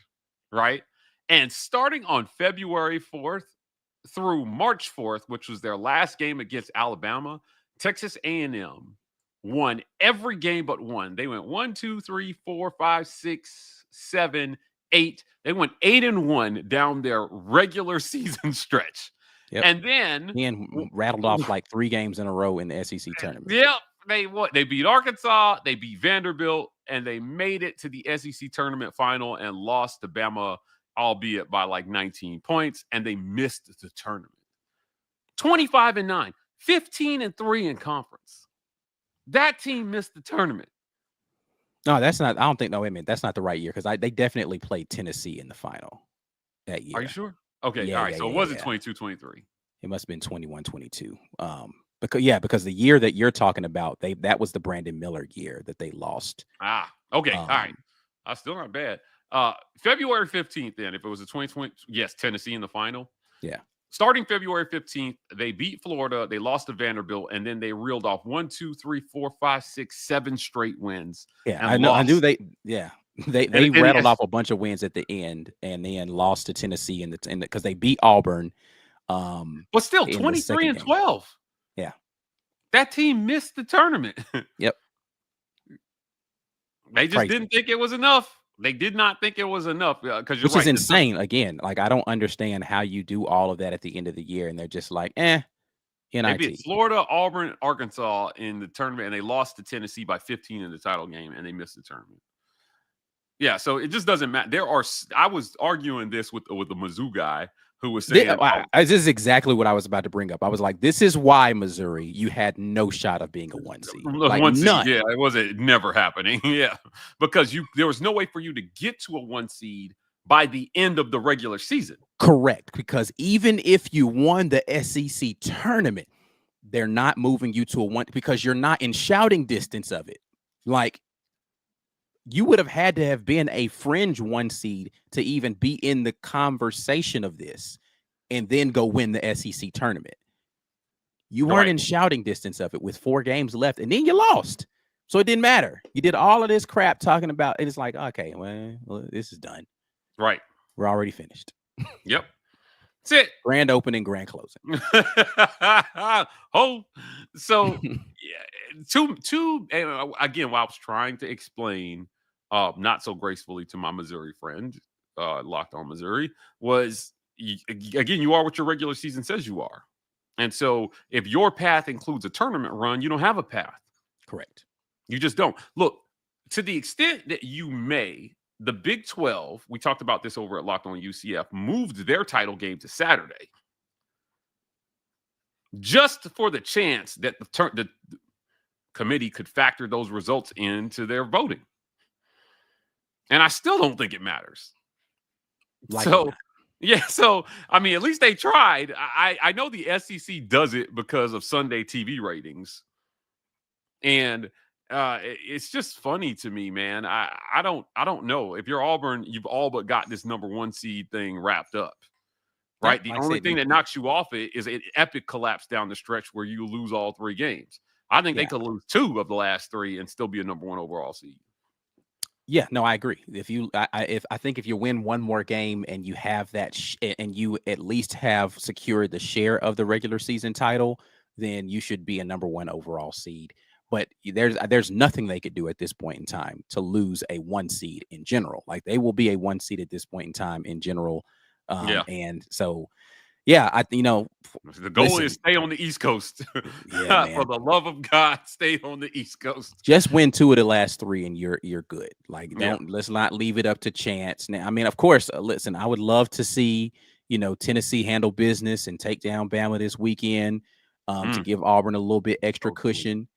right? And starting on February 4th through March 4th, which was their last game against Alabama, Texas A&M won every game but one. They went 1, 2, 3, 4, 5, 6, 7, 8. They went 8-1 down their regular season stretch. Yep. And then rattled off like 3 games in a row in the SEC tournament. Yep. They beat Arkansas, they beat Vanderbilt, and they made it to the SEC tournament final and lost to Bama, albeit by like 19 points, and they missed the tournament. 25-9, 15-3 in conference. That team missed the tournament. No, that's not. I don't think. No, wait a minute. That's not the right year because they definitely played Tennessee in the final that year. Are you sure? Okay. All right. So it wasn't 22-23. It must have been 21-22. Because the year that you're talking about, that was the Brandon Miller year that they lost. Okay. All right. Still not bad. February 15th, then, if it was a 2020, yes, Tennessee in the final. Yeah. Starting February 15th, they beat Florida, they lost to Vanderbilt, and then they reeled off 1, 2, 3, 4, 5, 6, 7 straight wins. Yeah, I knew they rattled off a bunch of wins at the end and then lost to Tennessee because they beat Auburn. But still 23-12. Yeah. That team missed the tournament. Yep. They just didn't think it was enough. They did not think it was enough because which is insane. Again, like I don't understand how you do all of that at the end of the year, and they're just like, NIT. They beat Florida, Auburn, Arkansas in the tournament, and they lost to Tennessee by 15 in the title game, and they missed the tournament. Yeah, so it just doesn't matter. I was arguing this with the Mizzou guy who was saying, this is exactly what I was about to bring up. I was like, this is why Missouri, you had no shot of being a 1 seed. Like, none. Yeah, it wasn't never happening. Yeah, because there was no way for you to get to a 1 seed by the end of the regular season. Correct, because even if you won the SEC tournament, they're not moving you to a 1 because you're not in shouting distance of it. Like, you would have had to have been a fringe 1 seed to even be in the conversation of this and then go win the SEC tournament. You weren't in shouting distance of it with 4 games left, and then you lost. So it didn't matter. You did all of this crap talking about, and it's like, okay, well, this is done. Right. We're already finished. Yep. That's it. Grand opening, grand closing. So again, while I was trying to explain not so gracefully to my Missouri friend, Locked On Missouri, was again, you are what your regular season says you are. And so if your path includes a tournament run, you don't have a path. Correct. You just don't. Look, to the extent that you may the Big 12, we talked about this over at Locked On UCF, moved their title game to Saturday just for the chance that the committee could factor those results into their voting. And I still don't think it matters. So, yeah, so, I mean, at least they tried. I know the SEC does it because of Sunday TV ratings. And it's just funny to me, man. I don't know. If you're Auburn, you've all but got this number 1 seed thing wrapped up. Right? The only thing that knocks you off it is an epic collapse down the stretch where you lose all 3 games. I think they could lose 2 of the last 3 and still be a number 1 overall seed. Yeah, no, I agree. I think if you win one more game and you have that, and you at least have secured the share of the regular season title, then you should be a number 1 overall seed. But there's nothing they could do at this point in time to lose a 1 seed in general. Like, they will be a 1 seed at this point in time in general. And so, yeah, the goal is stay on the East Coast. Yeah, for the love of God, stay on the East Coast. Just win 2 of the last 3 and you're good. Like, let's not leave it up to chance. Now, I mean, of course, listen, I would love to see, Tennessee handle business and take down Bama this weekend, to give Auburn a little bit extra cushion.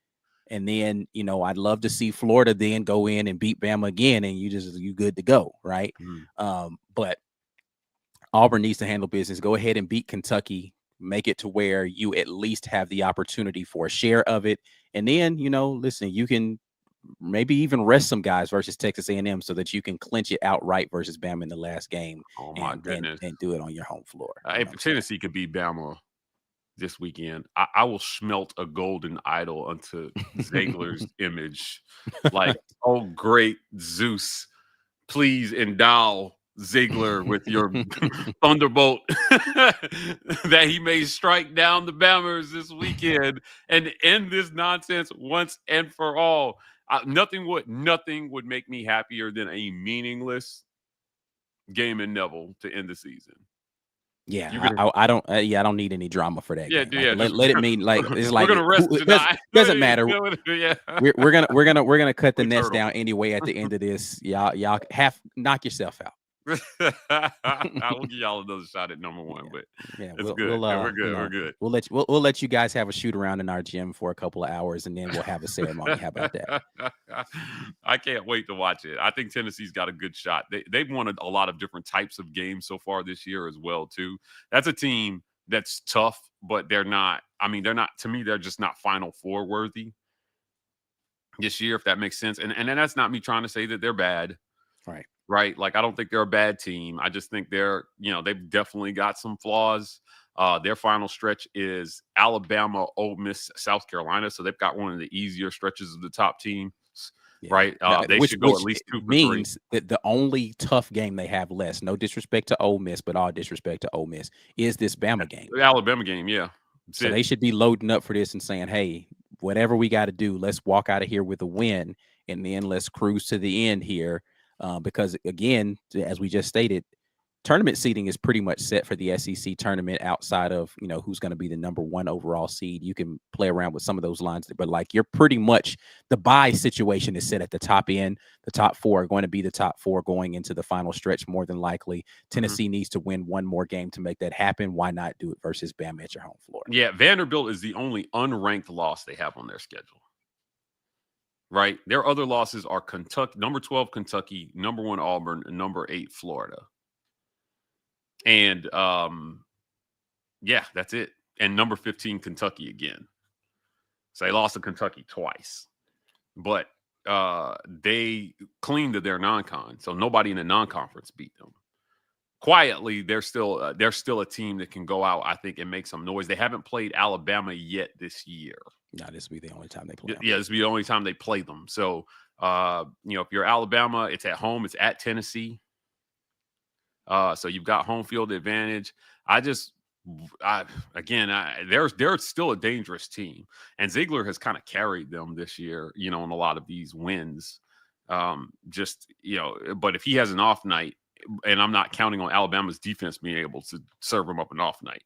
And then, I'd love to see Florida then go in and beat Bama again, and you good to go, right? But Auburn needs to handle business. Go ahead and beat Kentucky. Make it to where you at least have the opportunity for a share of it. And then, listen, you can maybe even rest some guys versus Texas A&M so that you can clinch it outright versus Bama in the last game. Oh, my goodness. And do it on your home floor. If Tennessee could beat Bama this weekend, I will smelt a golden idol unto Ziegler's image. Like, oh, great Zeus, please endow Ziegler with your thunderbolt that he may strike down the Bammers this weekend and end this nonsense once and for all. Nothing would make me happier than a meaningless game in Neville to end the season. Yeah, I don't need any drama for that. Yeah, game. Like, let it mean, like, it's like, we're gonna rest tonight. Doesn't matter. Yeah, we're gonna cut the nest down anyway at the end of this. Y'all knock yourself out. I will give y'all another shot at number 1, but it's good. We're good. We're good. We'll let you guys have a shoot around in our gym for a couple of hours, and then we'll have a ceremony. How about that? I can't wait to watch it. I think Tennessee's got a good shot. They've won a lot of different types of games so far this year as well too. That's a team that's tough, but they're not. I mean, they're not. To me, they're just not Final Four worthy this year, if that makes sense. And that's not me trying to say that they're bad. Right. Like, I don't think they're a bad team. I just think they've definitely got some flaws. Their final stretch is Alabama, Ole Miss, South Carolina. So they've got one of the easier stretches of the top teams. Yeah. Right. They should go at least 2 for 3. Means that the only tough game they have less, no disrespect to Ole Miss, but all disrespect to Ole Miss, is this Bama game. The Alabama game. Yeah. So they should be loading up for this and saying, hey, whatever we got to do, let's walk out of here with a win, and then let's cruise to the end here. Because, again, as we just stated, tournament seeding is pretty much set for the SEC tournament outside of, who's going to be the number 1 overall seed. You can play around with some of those lines, but, like, you're pretty much the bye situation is set at the top end. The top 4 are going to be the top 4 going into the final stretch more than likely. Tennessee needs to win one more game to make that happen. Why not do it versus Bama at your home floor? Yeah, Vanderbilt is the only unranked loss they have on their schedule. Right. Their other losses are Kentucky, number 12, Kentucky, number 1, Auburn, and number 8, Florida. And that's it. And number 15, Kentucky again. So they lost to Kentucky twice. But they cleaned their non-con. So nobody in the non-conference beat them. Quietly, they're still a team that can go out, I think, and make some noise. They haven't played Alabama yet this year. No, this will be the only time they play them. Yeah, this will be the only time they play them. So, if you're Alabama, it's at home. It's at Tennessee. So you've got home field advantage. They're still a dangerous team. And Ziegler has kind of carried them this year, in a lot of these wins. But if he has an off night, and I'm not counting on Alabama's defense being able to serve him up an off night.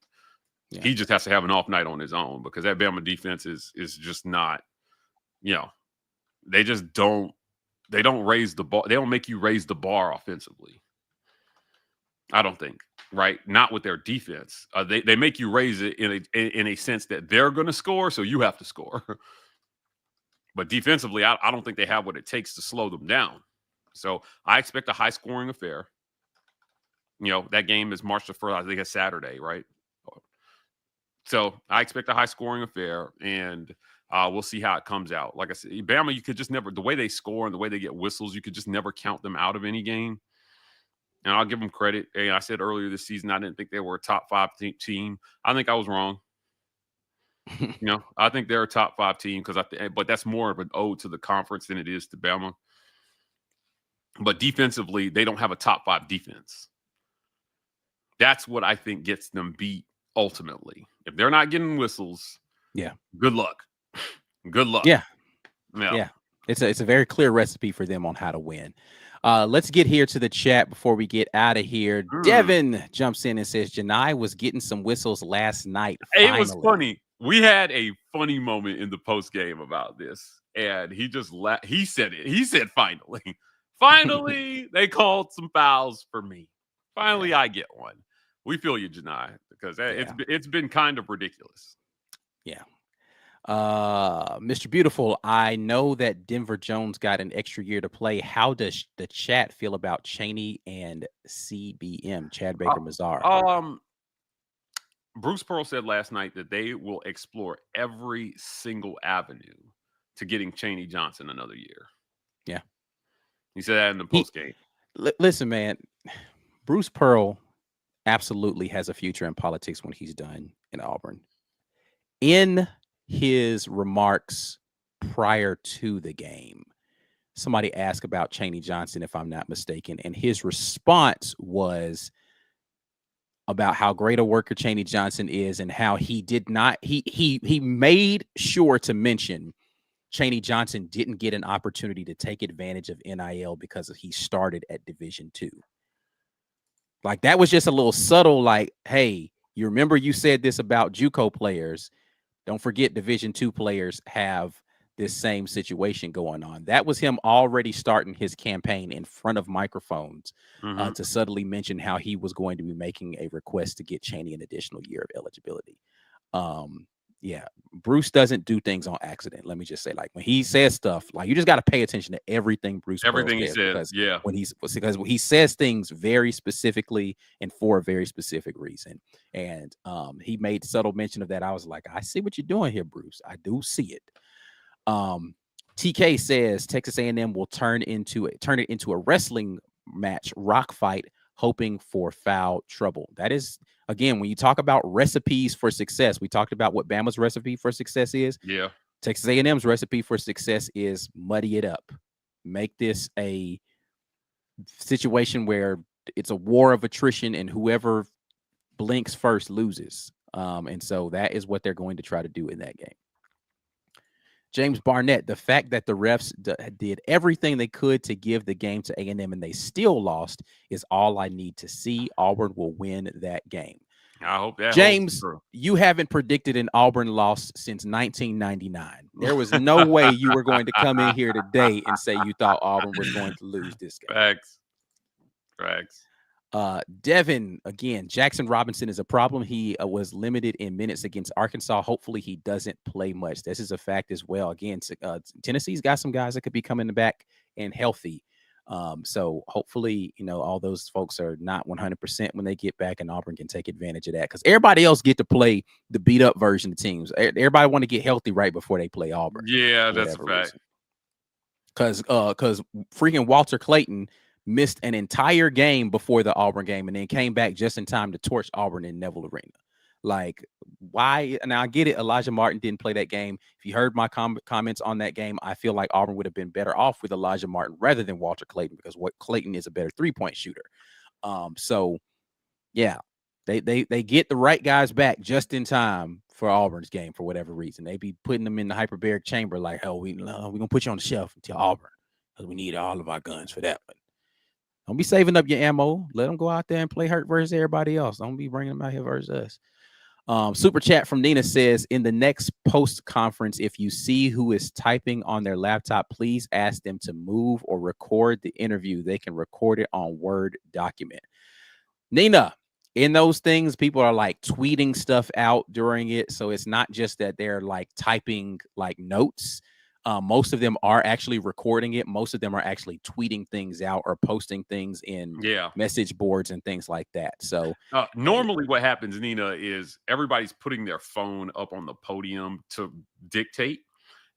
Yeah. He just has to have an off night on his own because that Bama defense is just not, they just don't They don't raise the bar. They don't make you raise the bar offensively. I don't think, right? Not with their defense. They make you raise it in a sense that they're going to score, so you have to score. But defensively, I don't think they have what it takes to slow them down. So I expect a high scoring affair. That game is March the 1st. I think it's Saturday, right? So I expect a high scoring affair, and we'll see how it comes out. Like I said, Bama, you could just never, the way they score and the way they get whistles, you could just never count them out of any game. And I'll give them credit. And I said earlier this season, I didn't think they were a top 5 team. I think I was wrong. I think they're a top 5 team but that's more of an ode to the conference than it is to Bama. But defensively, they don't have a top 5 defense. That's what I think gets them beat ultimately. If they're not getting whistles, good luck. Good luck. Yeah. It's a very clear recipe for them on how to win. Let's get here to the chat before we get out of here. Devin jumps in and says, Janai was getting some whistles last night. Finally. It was funny. We had a funny moment in the post game about this, and he just he said it. He said, finally. Finally, they called some fouls for me. Finally, I get one. We feel you, Janai, because it's been kind of ridiculous. Yeah. Mr. Beautiful, I know that Denver Jones got an extra year to play. How does the chat feel about Chaney and CBM, Chad Baker-Mazara? Bruce Pearl said last night that they will explore every single avenue to getting Chaney Johnson another year. Yeah. He said that in the post game. Listen, man, Bruce Pearl absolutely has a future in politics when he's done in Auburn. In his remarks prior to the game, somebody asked about Chaney Johnson, if I'm not mistaken, and his response was about how great a worker Chaney Johnson is and how he did not he made sure to mention Chaney Johnson didn't get an opportunity to take advantage of NIL because he started at Division II. Like, that was just a little subtle, like, hey, you remember you said this about JUCO players. Don't forget Division II players have this same situation going on. That was him already starting his campaign in front of microphones to subtly mention how he was going to be making a request to get Chaney an additional year of eligibility. Bruce doesn't do things on accident. Let me just say, like, when he says stuff, like, you just got to pay attention to everything he says. Because he says things very specifically and for a very specific reason. And he made subtle mention of that. I was like, I see what you're doing here, Bruce. I do see it. TK says Texas A&M will turn it into a wrestling match, rock fight, hoping for foul trouble. That is, again, when you talk about recipes for success, we talked about what Bama's recipe for success is. Yeah. Texas A&M's recipe for success is muddy it up. Make this a situation where it's a war of attrition and whoever blinks first loses. And so that is what they're going to try to do in that game. James Barnett, the fact that the refs did everything they could to give the game to A&M and they still lost is all I need to see. Auburn will win that game. I hope that. James, you haven't predicted an Auburn loss since 1999. There was no way you were going to come in here today and say you thought Auburn was going to lose this game. Facts. Devin, again, Jackson Robinson is a problem. He was limited in minutes against Arkansas. Hopefully he doesn't play much. This is a fact as well. Again, Tennessee's got some guys that could be coming back and healthy. So hopefully, all those folks are not 100% when they get back, and Auburn can take advantage of that, because everybody else get to play the beat up version of teams. Everybody want to get healthy right before they play Auburn. Yeah, that's a fact. Because freaking Walter Clayton missed an entire game before the Auburn game and then came back just in time to torch Auburn in Neville Arena. Like, why? Now, I get it. Elijah Martin didn't play that game. If you heard my comments on that game, I feel like Auburn would have been better off with Elijah Martin rather than Walter Clayton, because Clayton is a better three-point shooter. So, yeah, they get the right guys back just in time for Auburn's game for whatever reason. They be putting them in the hyperbaric chamber like, oh, we're going to put you on the shelf until Auburn because we need all of our guns for that. But don't be saving up your ammo. Let them go out there and play hurt versus everybody else. Don't be bringing them out here versus us. Super chat from Nina says, in the next post conference, if you see who is typing on their laptop, please ask them to move or record the interview. They can record it on Word document. Nina, in those things, people are like tweeting stuff out during it. So it's not just that they're like typing like notes. Most of them are actually recording it. Most of them are actually tweeting things out or posting things in message boards and things like that. So normally what happens, Nina, is everybody's putting their phone up on the podium to dictate.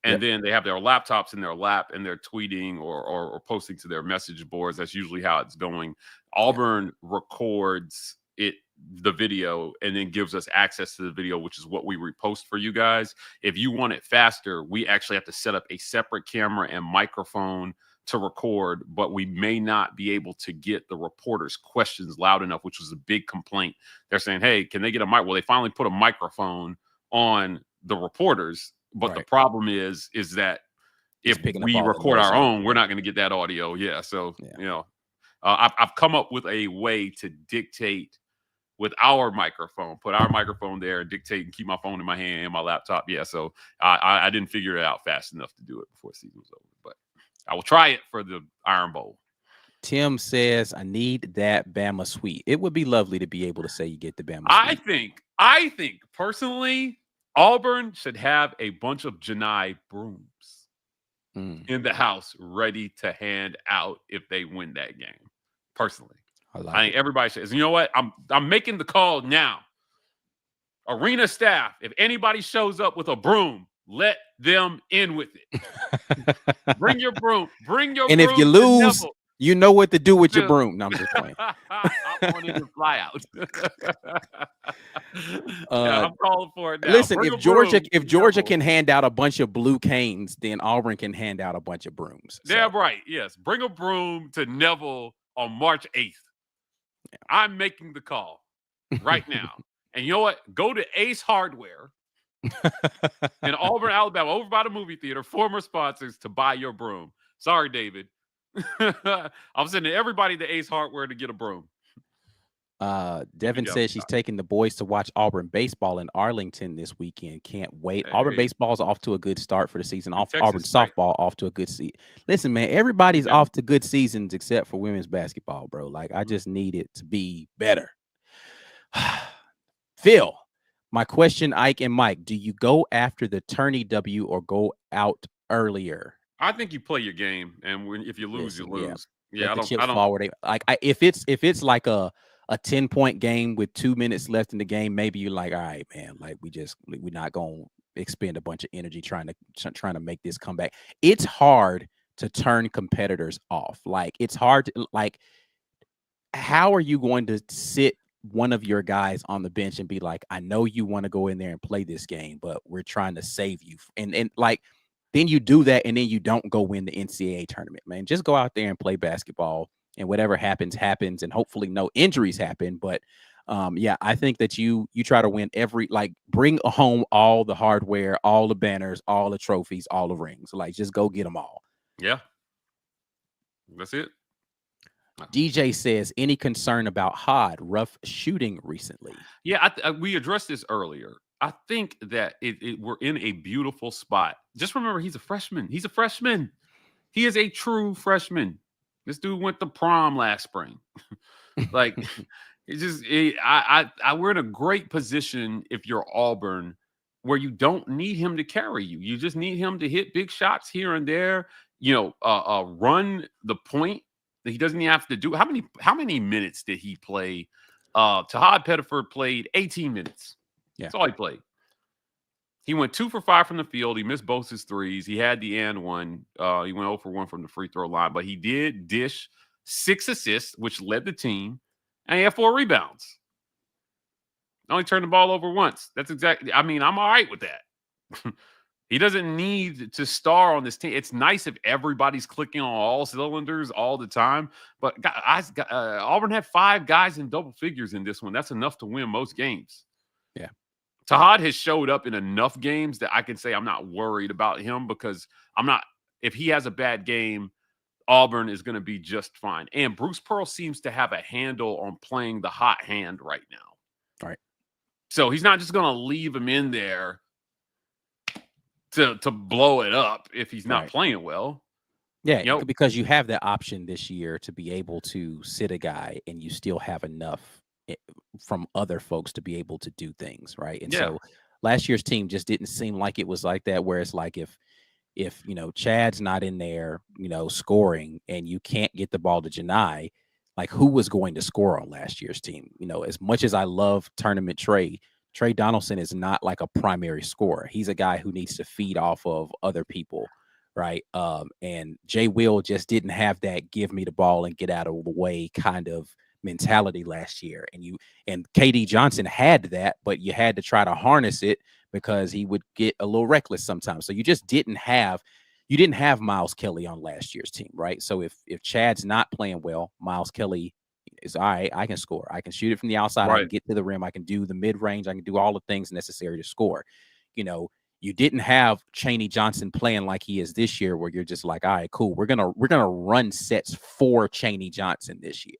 And then they have their laptops in their lap and they're tweeting or posting to their message boards. That's usually how it's going. Auburn records the video and then gives us access to the video, which is what we repost for you guys. If you want it faster, we actually have to set up a separate camera and microphone to record, but we may not be able to get the reporters' questions loud enough, which was a big complaint. They're saying, hey, can they get a mic? Well, they finally put a microphone on the reporters, but the problem is that if we record our own, we're not going to get that audio. So, you know, I've come up with a way to dictate with our microphone, put our microphone there, dictate and keep my phone in my hand and my laptop. So I didn't figure it out fast enough to do it before the season was over, but I will try it for the Iron Bowl. Tim says, I need that Bama suite. It would be lovely to be able to say you get the Bama suite. I think personally, Auburn should have a bunch of Janai brooms in the house ready to hand out if they win that game. Personally, I think everybody should. You know what? I'm making the call now. Arena staff, if anybody shows up with a broom, let them in with it. Bring your broom. Bring your broom. And if you lose, you know what to do with your broom. No, I'm just playing. I wanted to fly out. I'm calling for it now. Listen, if Georgia can hand out a bunch of blue canes, then Auburn can hand out a bunch of brooms. So. Damn right. Yes. Bring a broom to Neville on March 8th. Yeah. I'm making the call right now. And you know what? Go to Ace Hardware in Auburn, Alabama, over by the movie theater, former sponsors, to buy your broom. Sorry, David. I'm sending everybody to Ace Hardware to get a broom. Devin says she's taking the boys to watch Auburn baseball in Arlington this weekend. Can't wait. Auburn baseball's off to a good start for the season. Auburn softball off to a good season. Listen, man, everybody's off to good seasons except for women's basketball, bro. Like, I just need it to be better. Phil, my question, Ike and Mike, do you go after the tourney W or go out earlier? I think you play your game, and if you lose, you lose. I don't forward. Like, if it's like a 10-point game with 2 minutes left in the game, maybe you're like, all right, man, like we're not gonna expend a bunch of energy trying to make this comeback. It's hard to turn competitors off. Like, it's hard to, like, how are you going to sit one of your guys on the bench and be like, I know you want to go in there and play this game, but we're trying to save you. And like, then you do that and then you don't go win the NCAA tournament, man. Just go out there and play basketball, and whatever happens, happens, and hopefully no injuries happen. But I think that you try to win bring home all the hardware, all the banners, all the trophies, all the rings. Like, just go get them all. Yeah. That's it. DJ says, any concern about Hod rough shooting recently? Yeah, we addressed this earlier. I think that we're in a beautiful spot. Just remember, he's a freshman. He's a freshman. He is a true freshman. This dude went to prom last spring. Like, we're in a great position if you're Auburn, where you don't need him to carry you. You just need him to hit big shots here and there. Run the point. He doesn't even have to do. How many minutes did he play? Tahad Pettiford played 18 minutes. Yeah. That's all he played. He went 2 for 5 from the field. He missed both his threes. He had the and one. He went 0 for 1 from the free throw line, but he did dish 6 assists, which led the team, and he had 4 rebounds. Only turned the ball over once. That's exactly. I mean, I'm all right with that. He doesn't need to star on this team. It's nice if everybody's clicking on all cylinders all the time. But Auburn had 5 guys in double figures in this one. That's enough to win most games. Yeah. Tahad has showed up in enough games that I can say I'm not worried about him, because if he has a bad game, Auburn is going to be just fine. And Bruce Pearl seems to have a handle on playing the hot hand right now. All right. So he's not just going to leave him in there to blow it up if he's not Right. playing well. Yeah, You know, because you have that option this year to be able to sit a guy and you still have enough from other folks to be able to do things, right? And yeah, so last year's team just didn't seem like it was like that, where it's like if Chad's not in there, scoring, and you can't get the ball to Janai, like who was going to score on last year's team? As much as I love tournament Trey Donaldson is not like a primary scorer. He's a guy who needs to feed off of other people, right? And Jay Will just didn't have that give me the ball and get out of the way kind of mentality last year. And KD Johnson had that, but you had to try to harness it because he would get a little reckless sometimes. So you didn't have Miles Kelly on last year's team, right? So if Chad's not playing well, Miles Kelly is all right. I can score. I can shoot it from the outside. I right. can get to the rim. I can do the mid range. I can do all the things necessary to score. You didn't have Chaney Johnson playing like he is this year, where you're just like, all right, cool. We're gonna run sets for Chaney Johnson this year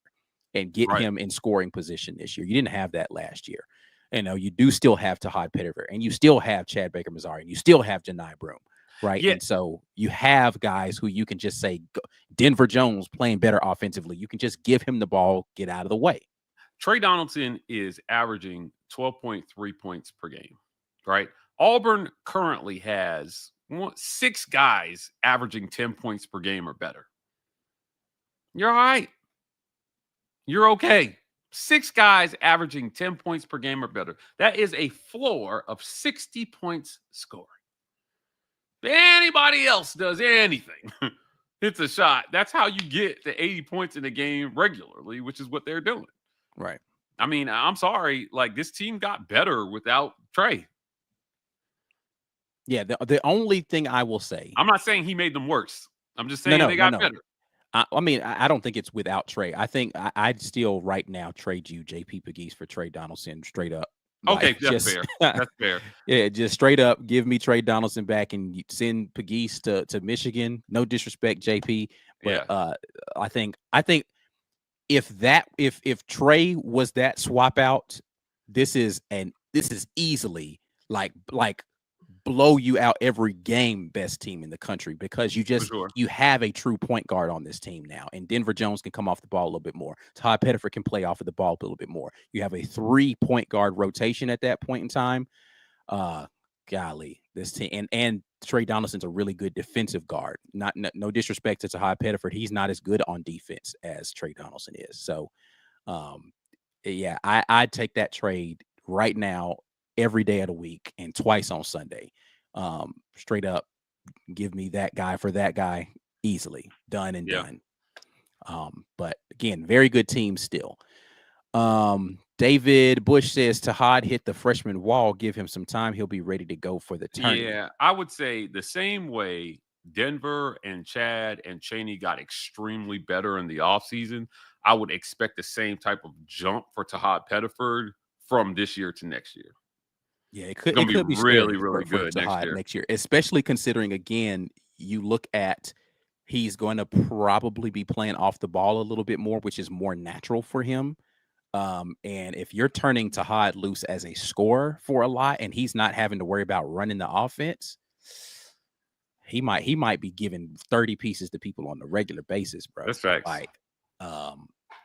and get Right. him in scoring position this year. You didn't have that last year. You do still have Tahad Pettifer, and you still have Chad Baker-Mazara, and you still have Janai Broome, right? Yeah, And so you have guys who you can just say, Denver Jones playing better offensively. You can just give him the ball, get out of the way. Trey Donaldson is averaging 12.3 points per game, right? Auburn currently has 6 guys averaging 10 points per game or better. You're all right. You're okay. 6 guys averaging 10 points per game or better. That is a floor of 60 points scoring. If anybody else does anything, hits a shot, that's how you get to 80 points in a game regularly, which is what they're doing. Right. I mean, I'm sorry, like this team got better without Trey. Yeah. The only thing I will say, I'm not saying he made them worse. I'm just no, saying no, they no, got no. better. I mean, I don't think it's without Trey. I think I'd still right now trade you JP Pegues for Trey Donaldson straight up. Okay, Like that's just fair. That's fair. yeah, just straight up give me Trey Donaldson back and send Pegues to Michigan. No disrespect, JP, but Yeah. I think if Trey was that swap out, this is easily like blow you out every game best team in the country, because For sure. you have a true point guard on this team now, and Denver Jones can come off the ball a little bit more. Todd Pettifer can play off of the ball a little bit more. You have a 3-point guard rotation at that point in time. Uh Golly, this team, and Trey Donaldson's a really good defensive guard. No disrespect to Todd Pettifer, he's not as good on defense as Trey Donaldson is. So um yeah, I'd take that trade right now, every day of the week, and twice on Sunday. Straight up, give me that guy for that guy, easily done and Yeah. done. But again, very good team still. David Bush says Tahad hit the freshman wall. Give him some time. He'll be ready to go for the tourney. Yeah. I would say the same way Denver and Chad and Chaney got extremely better in the offseason, I would expect the same type of jump for Tahad Pettiford from this year to next year. Yeah, It's it going to be could be really, scary really for good next Tahad year. next year, especially considering, again, you look at he's going to probably be playing off the ball a little bit more, which is more natural for him. And if you're turning Tahad loose as a scorer for a lot, and he's not having to worry about running the offense, he might be giving 30 pieces to people on a regular basis, bro. That's facts. Like,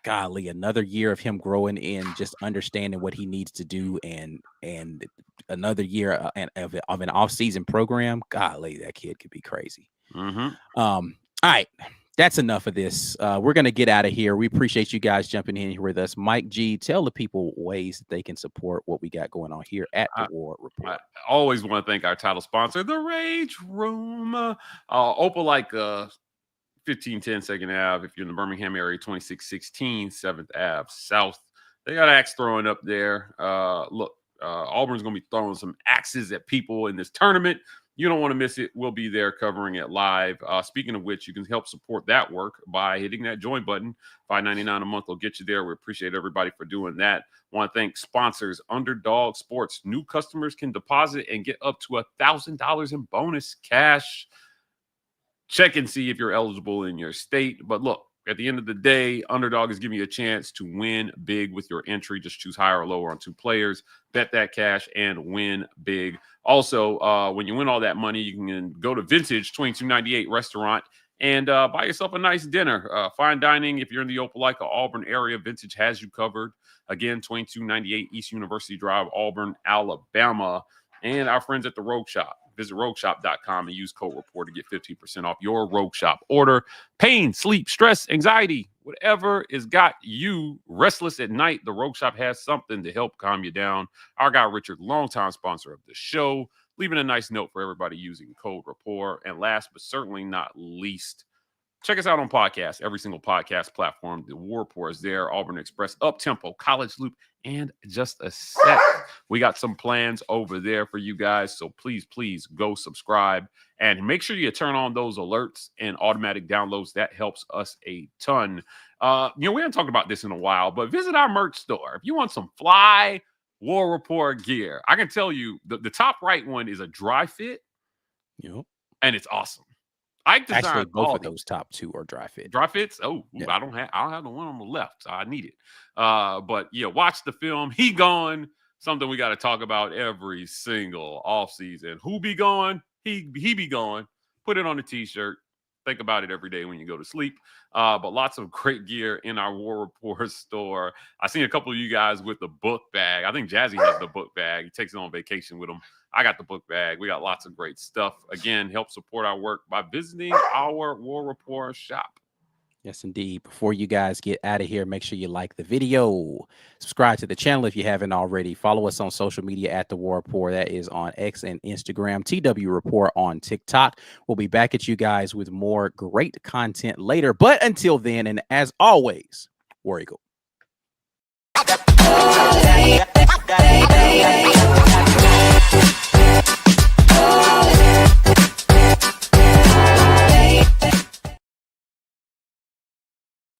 golly, another year of him growing in just understanding what he needs to do, and another year of an off-season program. Golly, that kid could be crazy. Mm-hmm. All right. That's enough of this. We're going to get out of here. We appreciate you guys jumping in here with us. Mike G, tell the people ways that they can support what we got going on here at the War Report. I always want to thank our title sponsor, The Rage Room. Opal like 1510 Second Ave. If you're in the Birmingham area, 2616 7th Ave South. They got axe throwing up there. Look, Auburn's going to be throwing some axes at people in this tournament. You don't want to miss it. We'll be there covering it live. Speaking of which, you can help support that work by hitting that join button. $5.99 a month will get you there. We appreciate everybody for doing that. Want to thank sponsors Underdog Sports. New customers can deposit and get up to $1,000 in bonus cash. Check and see if you're eligible in your state. But look, At the end of the day, Underdog is giving you a chance to win big with your entry. Just choose higher or lower on 2 players, bet that cash, and win big. Also, when you win all that money, you can go to Vintage 2298 restaurant and buy yourself a nice dinner. Fine dining, if you're in the Opelika, Auburn area, Vintage has you covered. Again, 2298 East University Drive, Auburn, Alabama. And our friends at the Rogue Shop. Visit rogueshop.com and use code REPORT to get 15% off your Rogue Shop order. Pain, sleep, stress, anxiety, whatever has got you restless at night, the Rogue Shop has something to help calm you down. Our guy Richard, longtime sponsor of the show, leaving a nice note for everybody using code REPORT. And last but certainly not least, check us out on podcasts, every single podcast platform. The War Report is there, Auburn Express, Uptempo, College Loop, and Just a Sec. We got some plans over there for you guys, so please go subscribe and make sure you turn on those alerts and automatic downloads. That helps us a ton. We haven't talked about this in a while, but visit our merch store. If you want some fly War Report gear, I can tell you the top right one is a dry fit, and it's awesome. I designed actually both of those top 2 are dry fit. Dry fits? Oh, yeah. I don't have the one on the left, so I need it. But yeah, watch the film. He gone. Something we got to talk about every single offseason. Who be gone? He be gone. Put it on a t-shirt. Think about it every day when you go to sleep. But lots of great gear in our War Report store. I seen a couple of you guys with the book bag. I think Jazzy has the book bag. He takes it on vacation with him. I got the book bag. We got lots of great stuff. Again, help support our work by visiting our War Report shop. Yes, indeed. Before you guys get out of here, make sure you like the video. Subscribe to the channel if you haven't already. Follow us on social media at The War Report. That is on X and Instagram. TW Report on TikTok. We'll be back at you guys with more great content later. But until then, and as always, War Eagle.